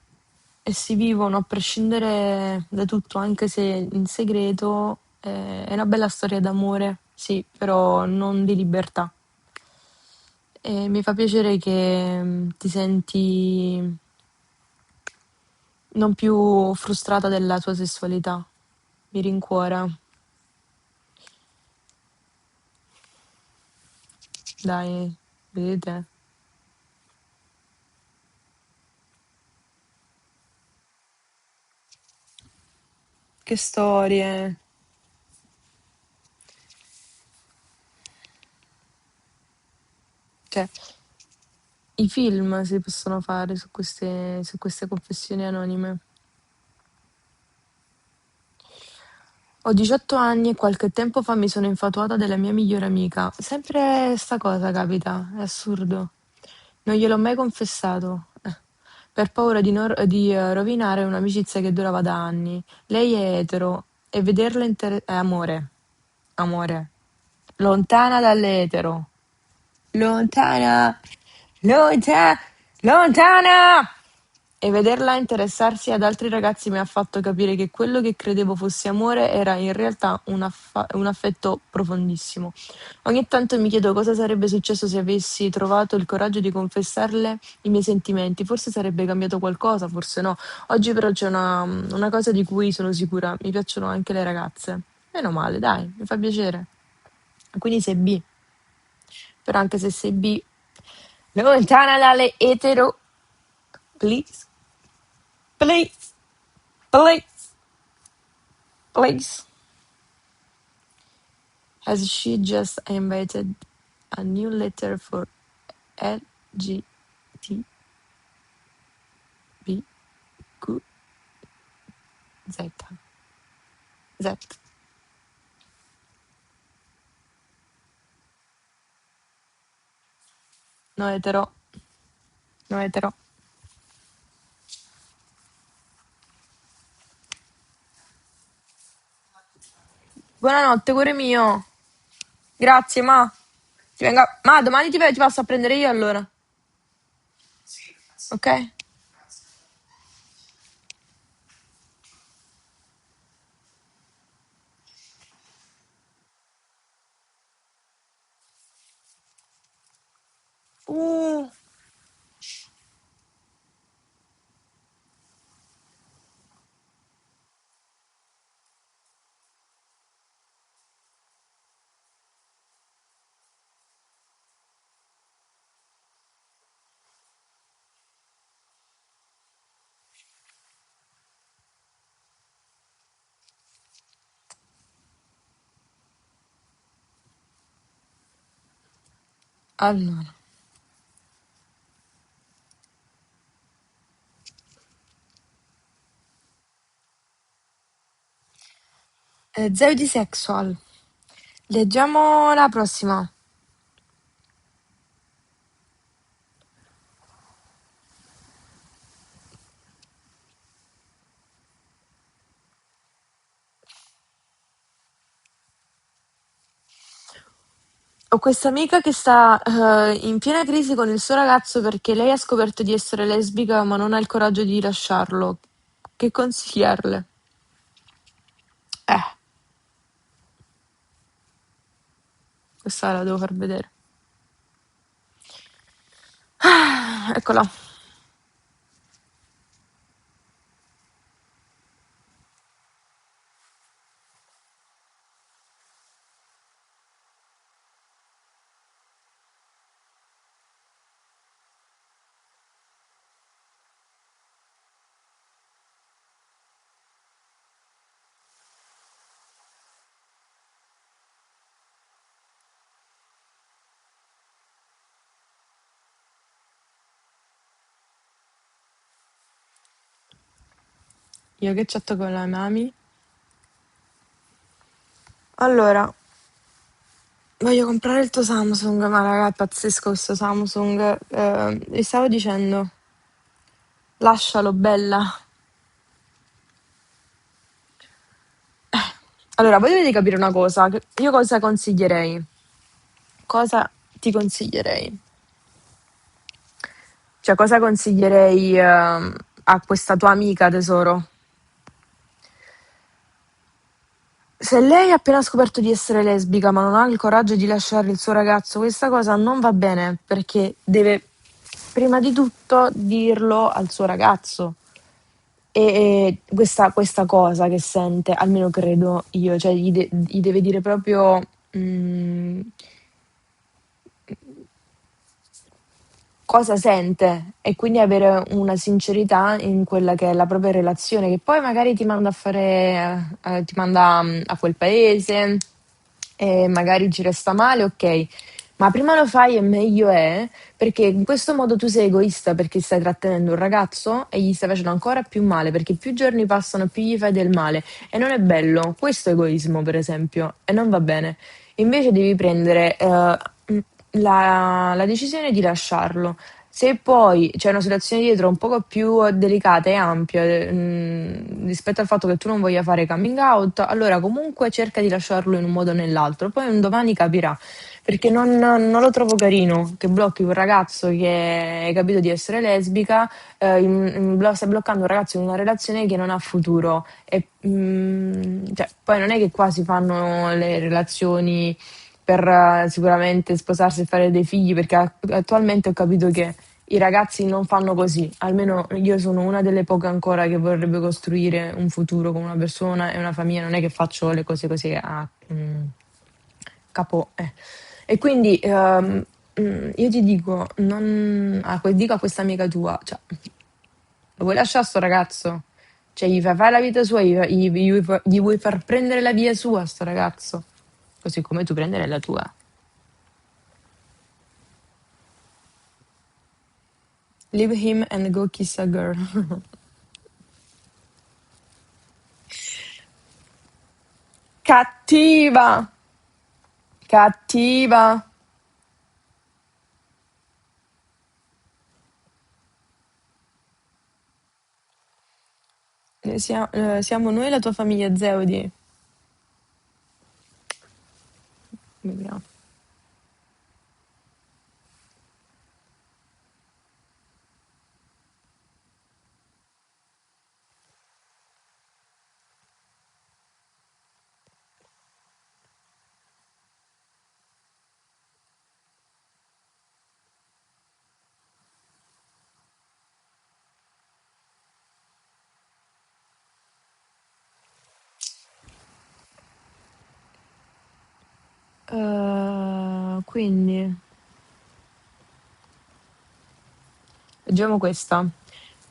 S1: e si vivono a prescindere da tutto, anche se in segreto, è una bella storia d'amore, sì, però non di libertà. E mi fa piacere che ti senti non più frustrata della tua sessualità. Mi rincuora. Dai, vedete? Che storie. Cioè, i film si possono fare su queste confessioni anonime. Ho 18 anni e qualche tempo fa mi sono infatuata della mia migliore amica. Sempre sta cosa capita, è assurdo. Non gliel'ho mai confessato, per paura di rovinare un'amicizia che durava da anni. Lei è etero e vederla è amore. Amore. Lontana dall'etero. Lontana, lontana, lontana! E vederla interessarsi ad altri ragazzi mi ha fatto capire che quello che credevo fosse amore era in realtà un affetto profondissimo. Ogni tanto mi chiedo cosa sarebbe successo se avessi trovato il coraggio di confessarle i miei sentimenti. Forse sarebbe cambiato qualcosa, forse no. Oggi però c'è una cosa di cui sono sicura. Mi piacciono anche le ragazze. Meno male, dai, mi fa piacere. Quindi sei B. Però anche se sei B, lontana dalle etero, please, please, please, please. Has she just invited a new letter for LGTBQ Z? Z. No etero, no etero. Buonanotte, cuore mio. Grazie, ma. Ma domani ti passo a prendere io allora, ok? Uh, allora. Zero di sexual. Leggiamo la prossima. Ho questa amica che sta in piena crisi con il suo ragazzo perché lei ha scoperto di essere lesbica ma non ha il coraggio di lasciarlo. Che consigliarle? Eh, questa la devo far vedere. Ah, eccola. Io che chatto con la mami. Allora, voglio comprare il tuo Samsung, ma raga, è pazzesco questo Samsung. Vi stavo dicendo, Lascialo, bella. Allora, voi dovete capire una cosa. Io cosa consiglierei? Cosa ti consiglierei? Cioè, cosa consiglierei a questa tua amica, tesoro? Se lei ha appena scoperto di essere lesbica, ma non ha il coraggio di lasciare il suo ragazzo, questa cosa non va bene perché deve prima di tutto dirlo al suo ragazzo. E questa cosa che sente, almeno credo io, cioè gli deve dire proprio cosa sente e quindi avere una sincerità in quella che è la propria relazione, che poi magari ti manda a fare, ti manda a quel paese e magari ci resta male, ok. Ma prima lo fai e meglio è, perché in questo modo tu sei egoista perché stai trattenendo un ragazzo e gli stai facendo ancora più male, perché più giorni passano più gli fai del male e non è bello. Questo è egoismo, per esempio, e non va bene. Invece devi prendere la decisione di lasciarlo. Se poi c'è una situazione dietro un poco più delicata e ampia rispetto al fatto che tu non voglia fare coming out, allora comunque cerca di lasciarlo in un modo o nell'altro. Poi un domani capirà, perché non lo trovo carino che blocchi un ragazzo che hai capito di essere lesbica, stai bloccando un ragazzo in una relazione che non ha futuro. E, cioè, poi non è che qua si fanno le relazioni per sicuramente sposarsi e fare dei figli, perché attualmente ho capito che i ragazzi non fanno così. Almeno io sono una delle poche ancora che vorrebbe costruire un futuro con una persona e una famiglia, non è che faccio le cose così a capo. E quindi io ti dico, dico a questa amica tua, cioè, lo vuoi lasciare sto ragazzo? Cioè, gli fai fare la vita sua, gli vuoi far prendere la via sua a sto ragazzo? Così come tu prendere la tua. Leave him and go kiss a girl. Cattiva! Cattiva! Siamo noi la tua famiglia Zeudi. Vediamo. Quindi, leggiamo questa.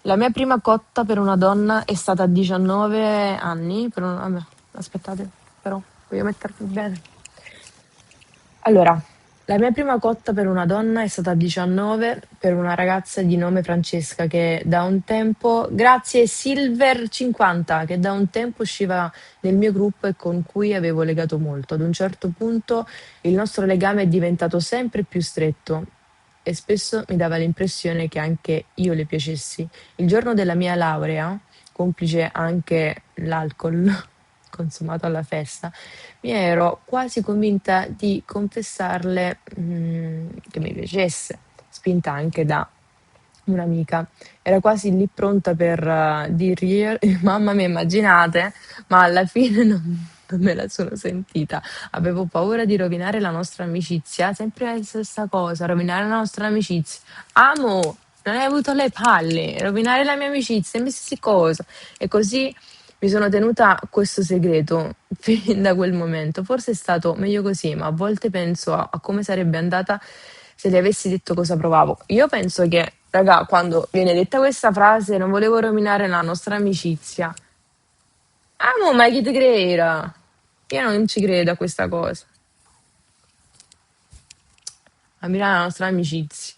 S1: La mia prima cotta per una donna è stata a 19 anni. Vabbè, aspettate, però, voglio mettermi bene. Allora, la mia prima cotta per una donna è stata a 19 per una ragazza di nome Francesca che da un tempo, grazie Silver50, che da un tempo usciva nel mio gruppo e con cui avevo legato molto. Ad un certo punto il nostro legame è diventato sempre più stretto e spesso mi dava l'impressione che anche io le piacessi. Il giorno della mia laurea, complice anche l'alcol consumato alla festa, mi ero quasi convinta di confessarle che mi piacesse, spinta anche da un'amica. Era quasi lì pronta per dirgli, mamma mia, immaginate, ma alla fine non me la sono sentita. Avevo paura di rovinare la nostra amicizia, sempre la stessa cosa, rovinare la nostra amicizia. Amo, non hai avuto le palle, rovinare la mia amicizia, qualsiasi cosa. E così mi sono tenuta questo segreto fin da quel momento. Forse è stato meglio così, ma a volte penso a come sarebbe andata se le avessi detto cosa provavo. Io penso che, raga, quando viene detta questa frase, non volevo rovinare la nostra amicizia. Ma chi ti creda? Io non ci credo a questa cosa. A mirare la nostra amicizia.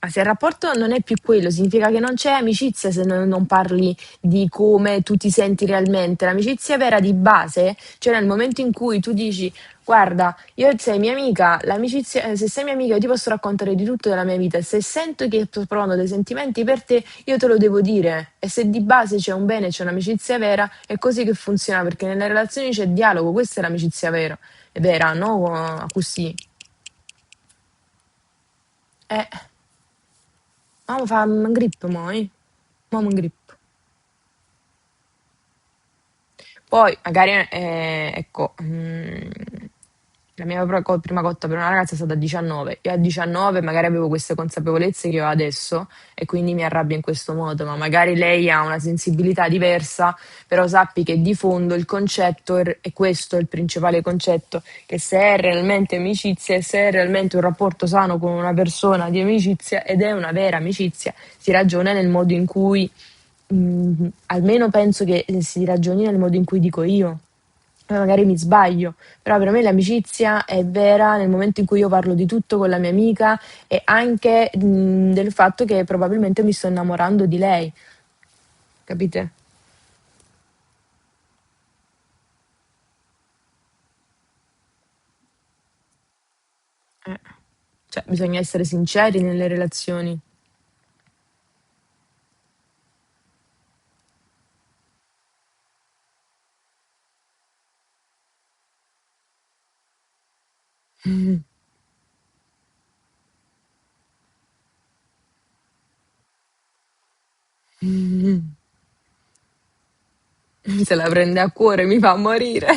S1: Ma se il rapporto non è più quello, significa che non c'è amicizia se non parli di come tu ti senti realmente. L'amicizia vera di base, cioè nel momento in cui tu dici, guarda, io sei mia amica, l'amicizia, se sei mia amica io ti posso raccontare di tutto della mia vita, e se sento che sto provando dei sentimenti per te, io te lo devo dire. E se di base c'è un bene, c'è un'amicizia vera, è così che funziona, perché nelle relazioni c'è dialogo, questa è l'amicizia vera, è vera, no? Così. Eh. Ma fa un grip mo, eh? Mo un grip. Poi magari, ecco, la mia prima cotta per una ragazza è stata a 19. Io a 19 magari avevo queste consapevolezze che ho adesso e quindi mi arrabbio in questo modo, ma magari lei ha una sensibilità diversa, però sappi che di fondo il concetto è questo, è il principale concetto, che se è realmente amicizia e se è realmente un rapporto sano con una persona di amicizia ed è una vera amicizia, si ragiona nel modo in cui almeno penso che si ragioni nel modo in cui dico io. Poi magari mi sbaglio, però per me l'amicizia è vera nel momento in cui io parlo di tutto con la mia amica e anche del fatto che probabilmente mi sto innamorando di lei, capite? Eh. Cioè, bisogna essere sinceri nelle relazioni. Se la prende a cuore mi fa morire.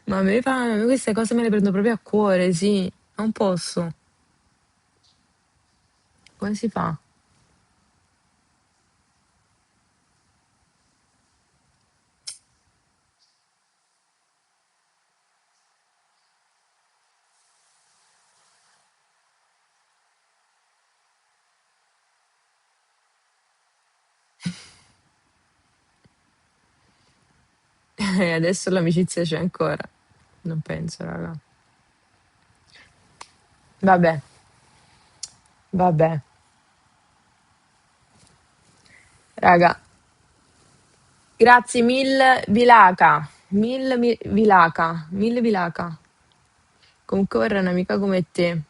S1: Ma a me queste cose me le prendo proprio a cuore, sì, non posso. Come si fa? E adesso l'amicizia c'è ancora. Non penso, raga. Vabbè, vabbè. Raga, grazie mille Vilaca. Vilaca. Mille Vilaca. Comunque vorrei un'amica come te,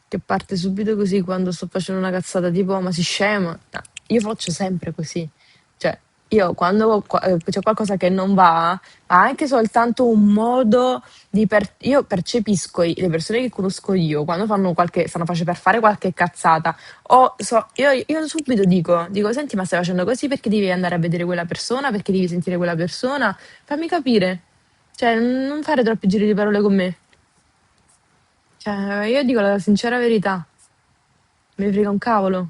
S1: che parte subito così quando sto facendo una cazzata, tipo, "Oh, ma si scema?" No, io faccio sempre così. Cioè, io quando c'è qualcosa che non va, ha anche soltanto un modo di io percepisco le persone che conosco io quando fanno qualche, stanno facendo per fare qualche cazzata. Io subito dico, senti, ma stai facendo così perché devi andare a vedere quella persona, perché devi sentire quella persona? Fammi capire. Cioè, non fare troppi giri di parole con me. Cioè, io dico la sincera verità, mi frega un cavolo.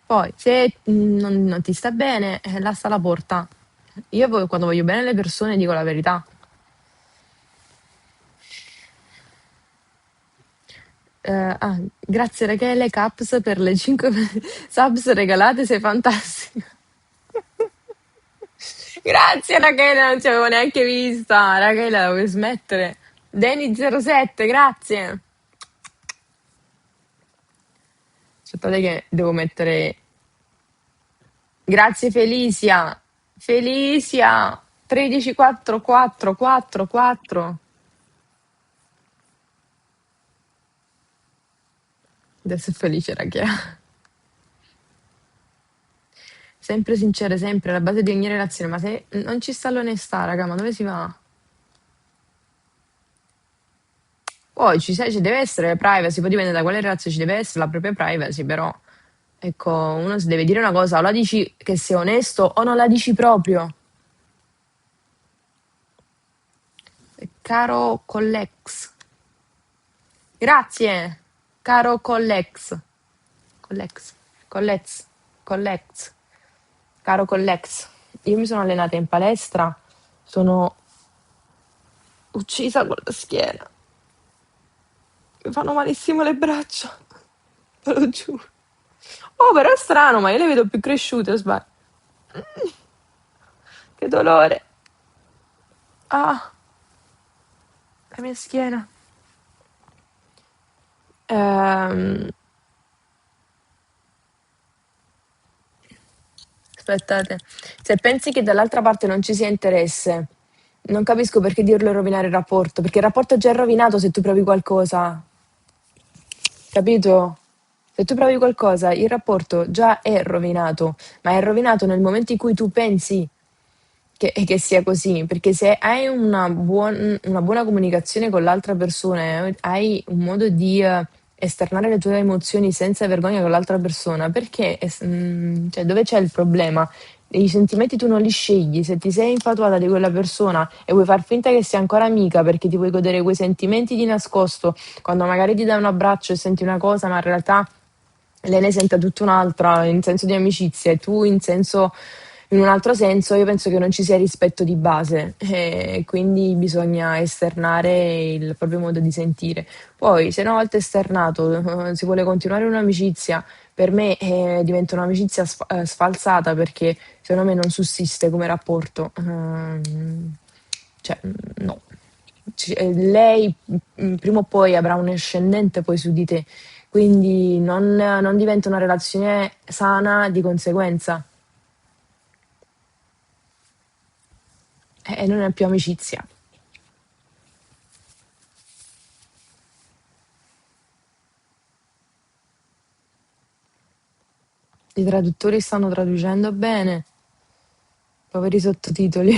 S1: Poi, se non ti sta bene, là sta la porta. Io quando voglio bene alle persone dico la verità. Grazie Rachele Caps per le 5 subs regalate, sei fantastica. Grazie Rachele, non ci avevo neanche vista. Rachele, la vuoi smettere? Deni07, grazie. Aspettate che devo mettere. Grazie Felicia. Felicia 1344444. Adesso è felice Rachele. Sempre sincere, sempre alla base di ogni relazione. Ma se non ci sta l'onestà, raga, ma dove si va? Poi ci deve essere privacy, poi dipende da quale relazione ci deve essere la propria privacy, però ecco, uno si deve dire una cosa, o la dici che sei onesto o non la dici proprio. Caro Collex. Grazie, caro Collex. Collex, Collex, Collex, caro Collex. Io mi sono allenata in palestra, sono uccisa con la schiena. Mi fanno malissimo le braccia, te lo giuro. Oh, però è strano, ma io le vedo più cresciute, o sbaglio? Che dolore. Ah, la mia schiena. Ehm, Aspettate, se pensi che dall'altra parte non ci sia interesse, non capisco perché dirlo e rovinare il rapporto, perché il rapporto è già rovinato se tu provi qualcosa, capito? Se tu provi qualcosa, il rapporto già è rovinato, ma è rovinato nel momento in cui tu pensi che sia così, perché se hai una buona comunicazione con l'altra persona, hai un modo di esternare le tue emozioni senza vergogna con l'altra persona, perché, cioè, dove c'è il problema? I sentimenti tu non li scegli, se ti sei infatuata di quella persona e vuoi far finta che sia ancora amica perché ti vuoi godere quei sentimenti di nascosto, quando magari ti dai un abbraccio e senti una cosa, ma in realtà lei ne sente tutta un'altra in senso di amicizia e tu in un altro senso, io penso che non ci sia rispetto di base e quindi bisogna esternare il proprio modo di sentire. Poi, se una volta esternato, si vuole continuare un'amicizia, per me diventa un'amicizia sfalsata perché secondo me non sussiste come rapporto. Cioè, no. Lei prima o poi avrà un ascendente poi su di te, quindi non diventa una relazione sana di conseguenza. E non è più amicizia. I traduttori stanno traducendo bene, poveri sottotitoli.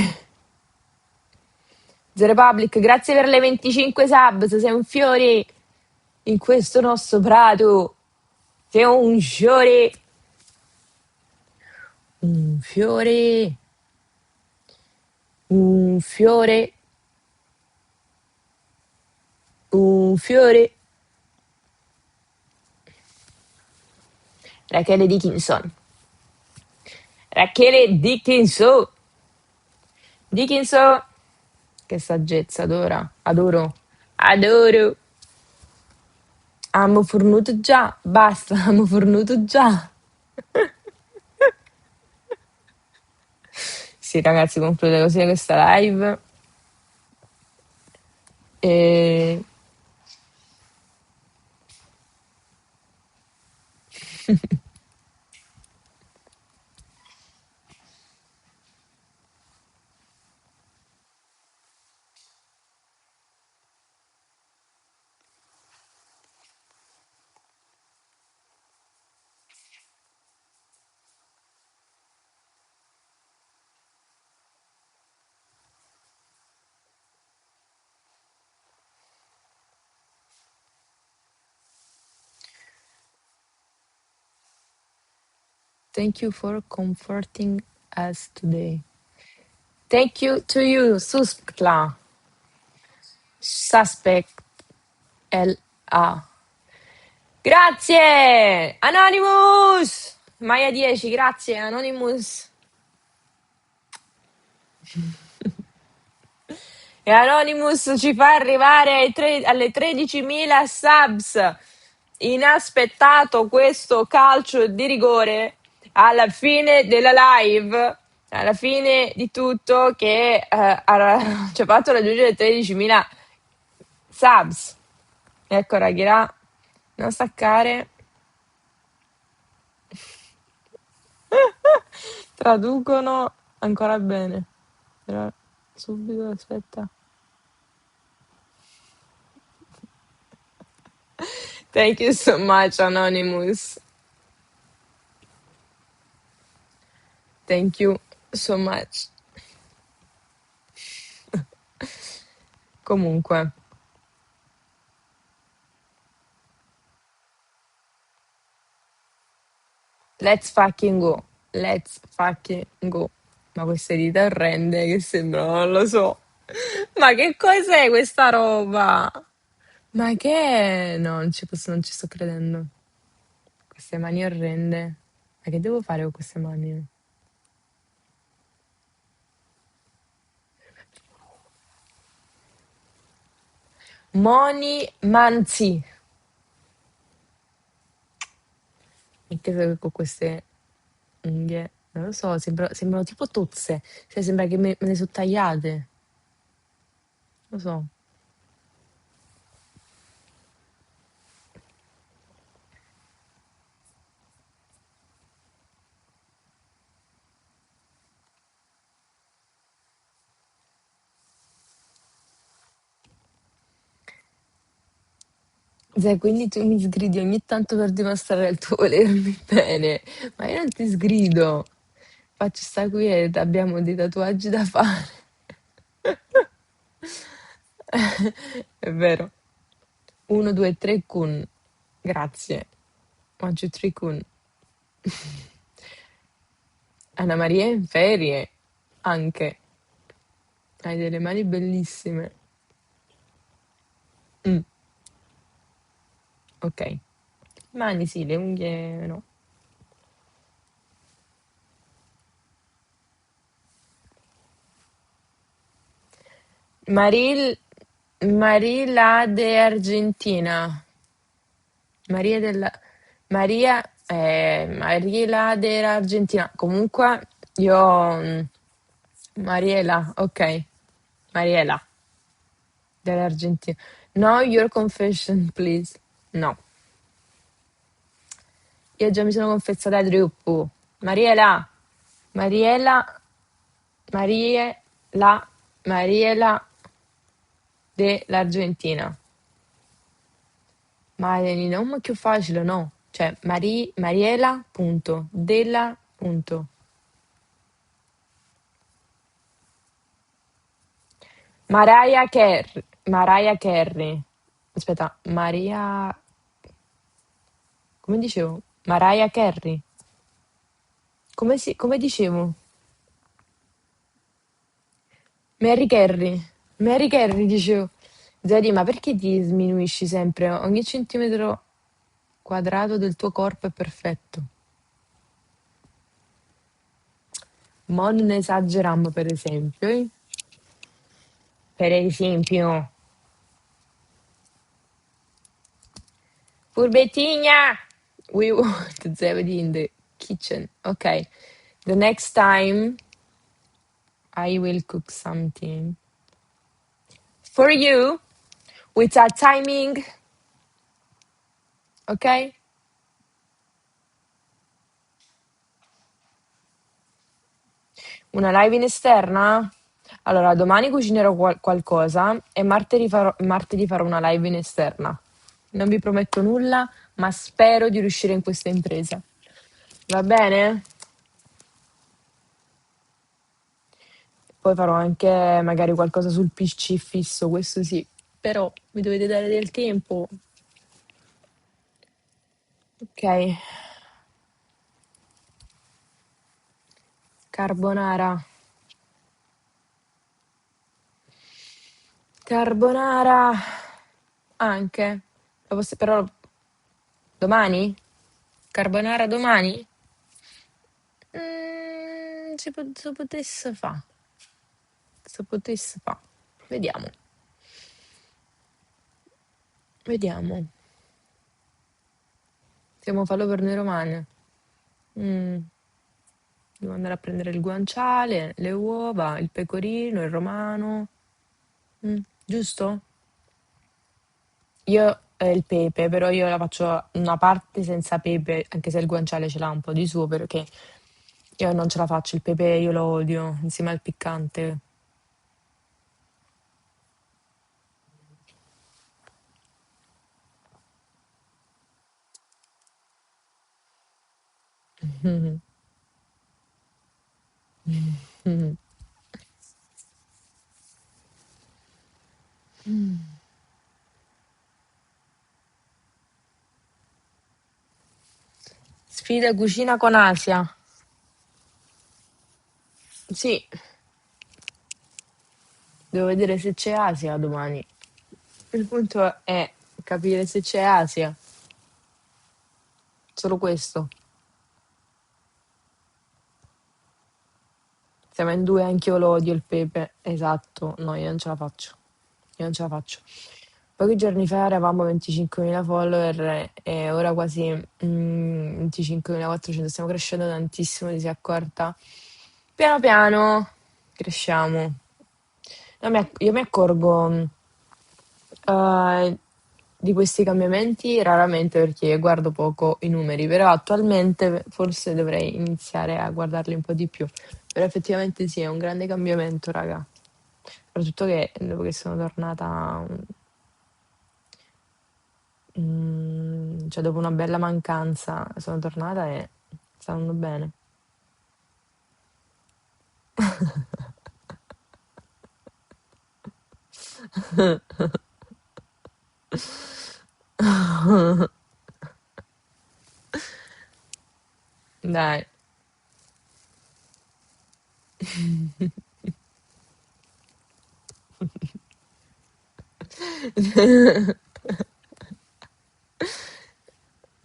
S1: The Republic, grazie per le 25 subs, sei un fiore in questo nostro prato. Sei un fiore, un fiore, un fiore, un fiore. Rachele Dickinson. Rachele Dickinson. Dickinson. Che saggezza, adora, adoro, adoro. Amo fornuto già, basta, amo fornuto già. Sì, ragazzi, conclude così questa live. E thank you for comforting us today. Thank you to you, Suspectla. Suspect LA. Grazie! Anonymous! Maya 10, grazie, Anonymous. E Anonymous ci fa arrivare alle 13.000 subs. Inaspettato questo calcio di rigore alla fine della live, alla fine di tutto, che ci ha fatto raggiungere 13.000 subs. Ecco, Raghira, non staccare. Traducono ancora bene. Però subito, aspetta. Thank you so much, Anonymous. Thank you so much. Comunque, let's fucking go. Let's fucking go. Ma queste dita orrende che sembrano, non lo so. Ma che cos'è questa roba? Ma che è? No, non ci sto credendo. Queste mani orrende. Ma che devo fare con queste mani? Moni Manzi. Anche se con queste unghie, non lo so, sembrano tipo tozze. Cioè, sembra che me le sono tagliate. Non lo so. Se quindi tu mi sgridi ogni tanto per dimostrare il tuo volermi bene, ma io non ti sgrido. Faccio sta qui e abbiamo dei tatuaggi da fare. È vero. 1, 2, 3 kun. Grazie. 1, 2, 3 kun. Anna Maria è in ferie. Anche. Hai delle mani bellissime. Mm, ok. Mani sì, le unghie no. Maril, Marila de Argentina. Maria della... Maria... Mariela dell'Argentina. Comunque, io... Mariela, ok. Mariela dell'Argentina. No, your confession, please. No. Io già mi sono confessata ai gruppo. Mariela. Mariela. Mariela. Mariela dell'Argentina. Ma è un nome più facile, no? Cioè, Mariela, punto, della, punto. Mariah Carey. Mariah Carey. Aspetta, Maria... Come dicevo? Mariah Carey. Come dicevo? Mary Carey. Mary Carey, dicevo. Zedi, ma perché ti sminuisci sempre? Ogni centimetro quadrato del tuo corpo è perfetto. Ma non esageriamo, per esempio. Per esempio, Furbettina! We want Zebedee in the kitchen. Okay. The next time I will cook something for you with a timing, ok? Una live in esterna? Allora, domani cucinerò qualcosa e martedì farò una live in esterna. Non vi prometto nulla, ma spero di riuscire in questa impresa. Va bene? Poi farò anche magari qualcosa sul PC fisso, questo sì. Però mi dovete dare del tempo. Ok. Carbonara. Carbonara. Anche. Però domani? Carbonara domani? Se potesse fa. Se potesse fa. Vediamo. Vediamo. Stiamo fallo per noi romane. Mm, devo andare a prendere il guanciale, le uova, il pecorino, il romano. Giusto? Io il pepe, però io la faccio una parte senza pepe, anche se il guanciale ce l'ha un po' di suo, perché io non ce la faccio, il pepe io lo odio, insieme al piccante. Sfida cucina con Asia. Sì, devo vedere se c'è Asia domani. Il punto è capire se c'è Asia. Solo questo. Siamo in due, anch'io lo odio il pepe. Esatto, no, io non ce la faccio. Io non ce la faccio. Pochi giorni fa eravamo 25.000 follower e ora quasi 25.400. Stiamo crescendo tantissimo, ti sei accorta? Piano piano cresciamo. No, io mi accorgo di questi cambiamenti raramente perché guardo poco i numeri, però attualmente forse dovrei iniziare a guardarli un po' di più. Però effettivamente sì, è un grande cambiamento, raga. Soprattutto che dopo che sono tornata Cioè dopo una bella mancanza sono tornata e sta andando bene. Dai.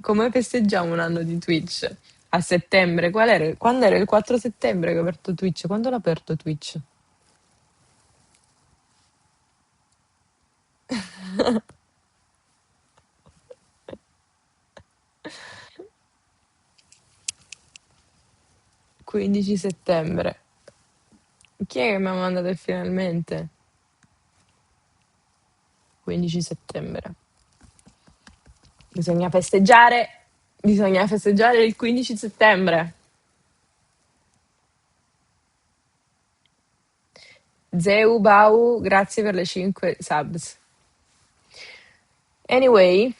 S1: Come festeggiamo un anno di Twitch? A settembre? Qual era? Quando era il 4 settembre che ho aperto Twitch? Quando l'ho aperto Twitch? 15 settembre. Chi è che mi ha mandato il finalmente? 15 settembre. Bisogna festeggiare, bisogna festeggiare il 15 settembre. Zeu Bau, grazie per le 5 subs. Anyway,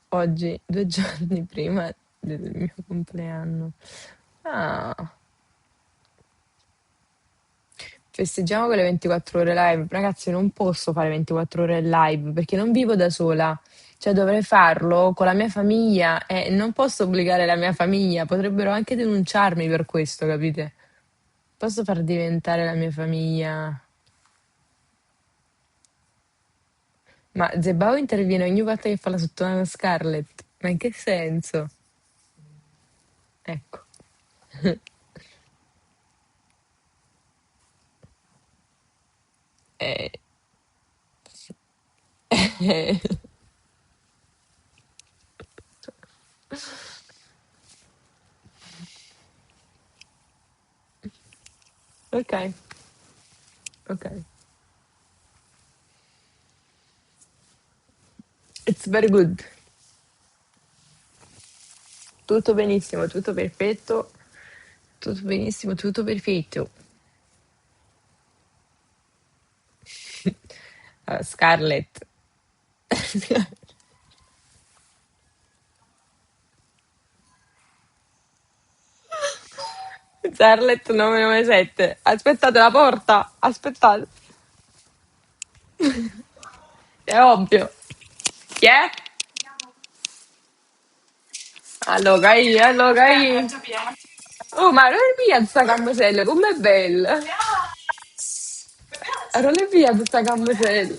S1: oggi, 2 giorni prima del mio compleanno. Ah, festeggiamo con le 24 ore live. Ragazzi, non posso fare 24 ore live perché non vivo da sola. Cioè, dovrei farlo con la mia famiglia e non posso obbligare la mia famiglia. Potrebbero anche denunciarmi per questo, capite? Posso far diventare la mia famiglia. Ma Zebao interviene ogni volta che fa la sottomano a Scarlett. Ma in che senso? Ecco. Eh, eh, ok, ok. It's very good. Tutto benissimo, tutto perfetto. Tutto benissimo, tutto perfetto. Scarlett. Scarlett 997. Aspettate la porta. Aspettate. È ovvio. Chi è? Allora, oh, ma non è via sta cammosella, com'è bella? Non è via questa cammosella.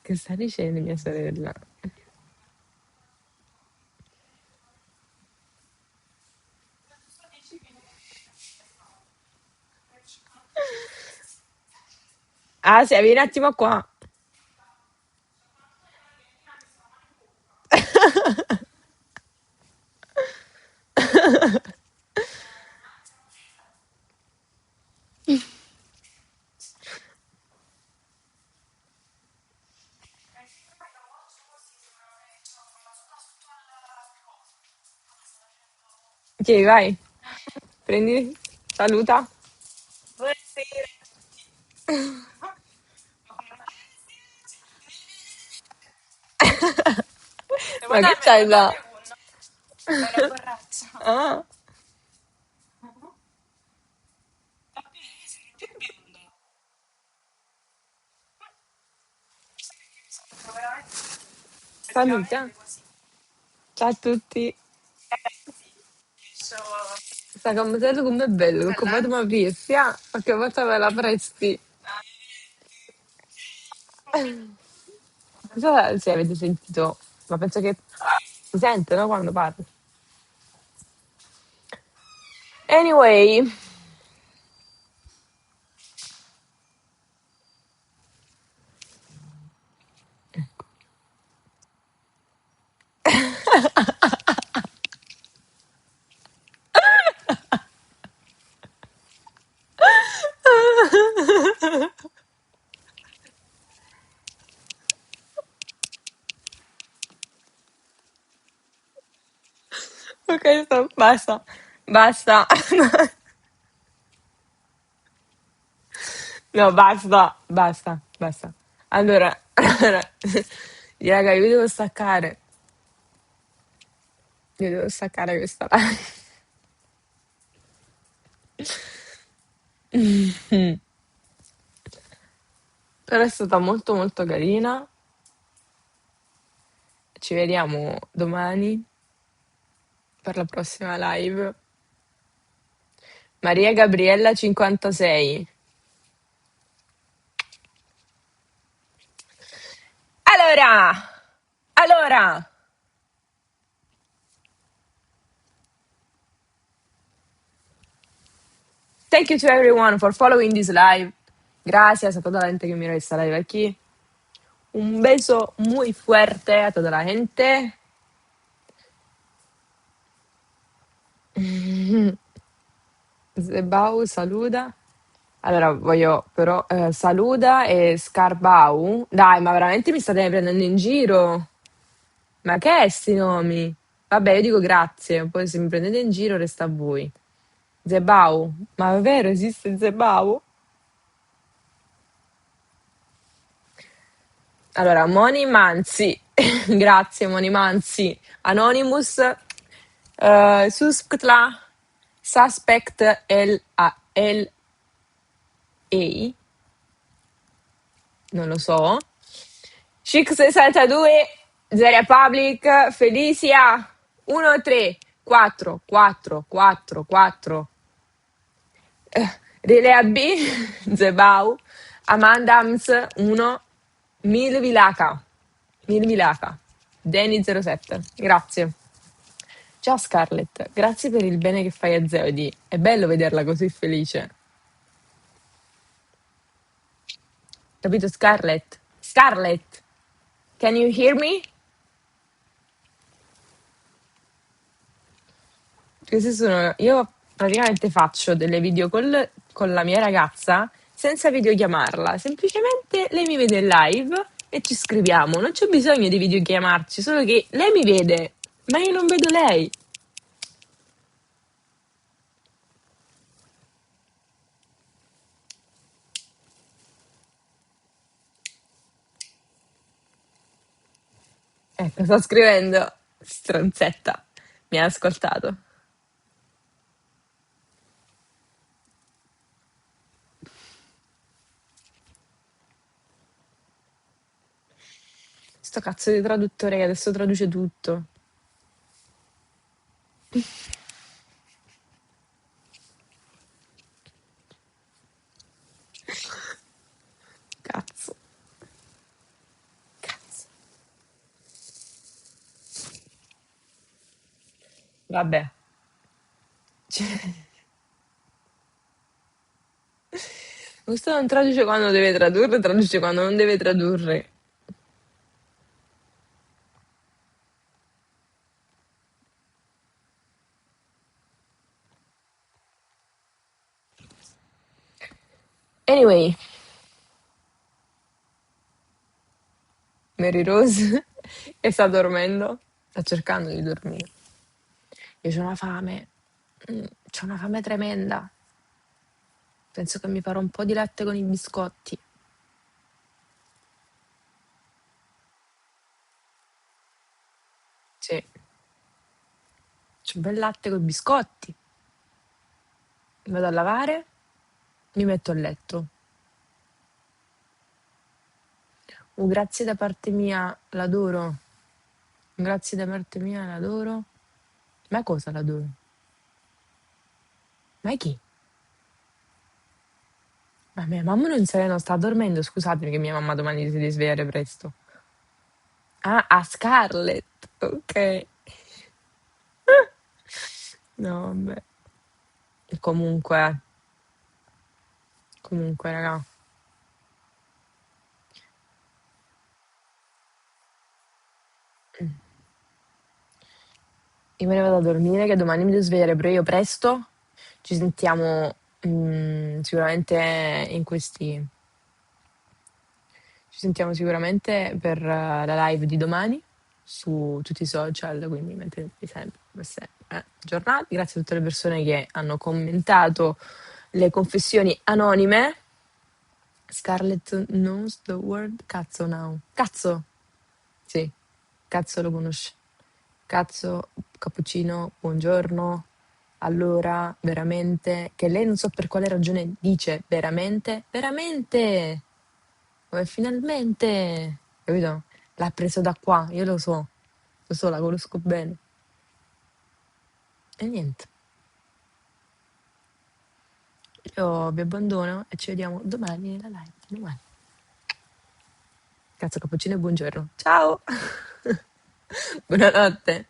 S1: Che sta dicendo mia sorella? Ah, sì, vieni un attimo qua. Chi, vai. Prendi, saluta. Ma che c'hai là? Ah, saluta. Ciao a tutti. Sta camminando com'è bello, come tu mi aprirsi, ah? Qualche volta me la presti. Non so se avete sentito, ma penso che si sente, no? Quando parlo. Anyway, Ok, stop, basta, basta. No, basta, basta, basta. Allora, raga, io devo staccare questa live. Però è stata molto molto carina. Ci vediamo domani per la prossima live. Maria Gabriella 56. Allora, allora, thank you to everyone for following this live. Gracias a toda la gente que mira esta live aquí. Un beso muy fuerte a toda la gente. Zebau saluda. Allora, voglio però saluda e Scarbau. Dai, ma veramente mi state prendendo in giro? Ma che è sti nomi? Vabbè, io dico grazie, poi se mi prendete in giro resta a voi. Zebau, ma davvero esiste Zebau? Allora, Moni Manzi, grazie Moni Manzi, Anonymous, Susktla, Suspect L-A-L-A, non lo so. Chic 62, Zeria Public, Felicia, 1, 3, 4, 4, 4, 4. Relea B, Zebau, Amandams 1, Mil Vilaca, Mil Vilaca, Danny 07, grazie. Ciao Scarlett, grazie per il bene che fai a Zeodi, è bello vederla così felice. Capito Scarlett? Scarlett, can you hear me? Io praticamente faccio delle video call con la mia ragazza senza videochiamarla, semplicemente lei mi vede in live e ci scriviamo, non c'è bisogno di videochiamarci, solo che lei mi vede, ma io non vedo lei. Ecco, sto scrivendo, stronzetta, mi ha ascoltato. Sto cazzo di traduttore che adesso traduce tutto. Cazzo, cazzo. Vabbè. Questo non traduce quando deve tradurre, traduce quando non deve tradurre. Anyway, Mary Rose che sta dormendo, sta cercando di dormire. Io c'ho una fame, c'ho una fame tremenda. Penso che mi farò un po' di latte con i biscotti. Sì, c'ho un bel latte con i biscotti. Mi vado a lavare, mi metto a letto. Grazie da parte mia, l'adoro. Grazie da parte mia, l'adoro. Ma cosa l'adoro? Ma chi? Ma mia mamma non sta dormendo, scusatemi che mia mamma domani si deve svegliare presto. Ah, a Scarlett, ok. No, vabbè. Comunque, comunque, raga. Io me ne vado a dormire che domani mi devo svegliare pure io presto. Ci sentiamo sicuramente in questi. Ci sentiamo sicuramente per la live di domani. su tutti i social, quindi mantenetevi sempre, come sempre, aggiornati. Grazie a tutte le persone che hanno commentato le confessioni anonime. Scarlett knows the word cazzo now. Cazzo! Sì, cazzo lo conosce. Cazzo, cappuccino, buongiorno. Allora, veramente, che lei non so per quale ragione dice veramente, veramente, come finalmente, capito? L'ha preso da qua, io lo so, la conosco bene. E niente, io vi abbandono e ci vediamo domani nella live. Domani. Cazzo, cappuccino e buongiorno. Ciao! Buonanotte.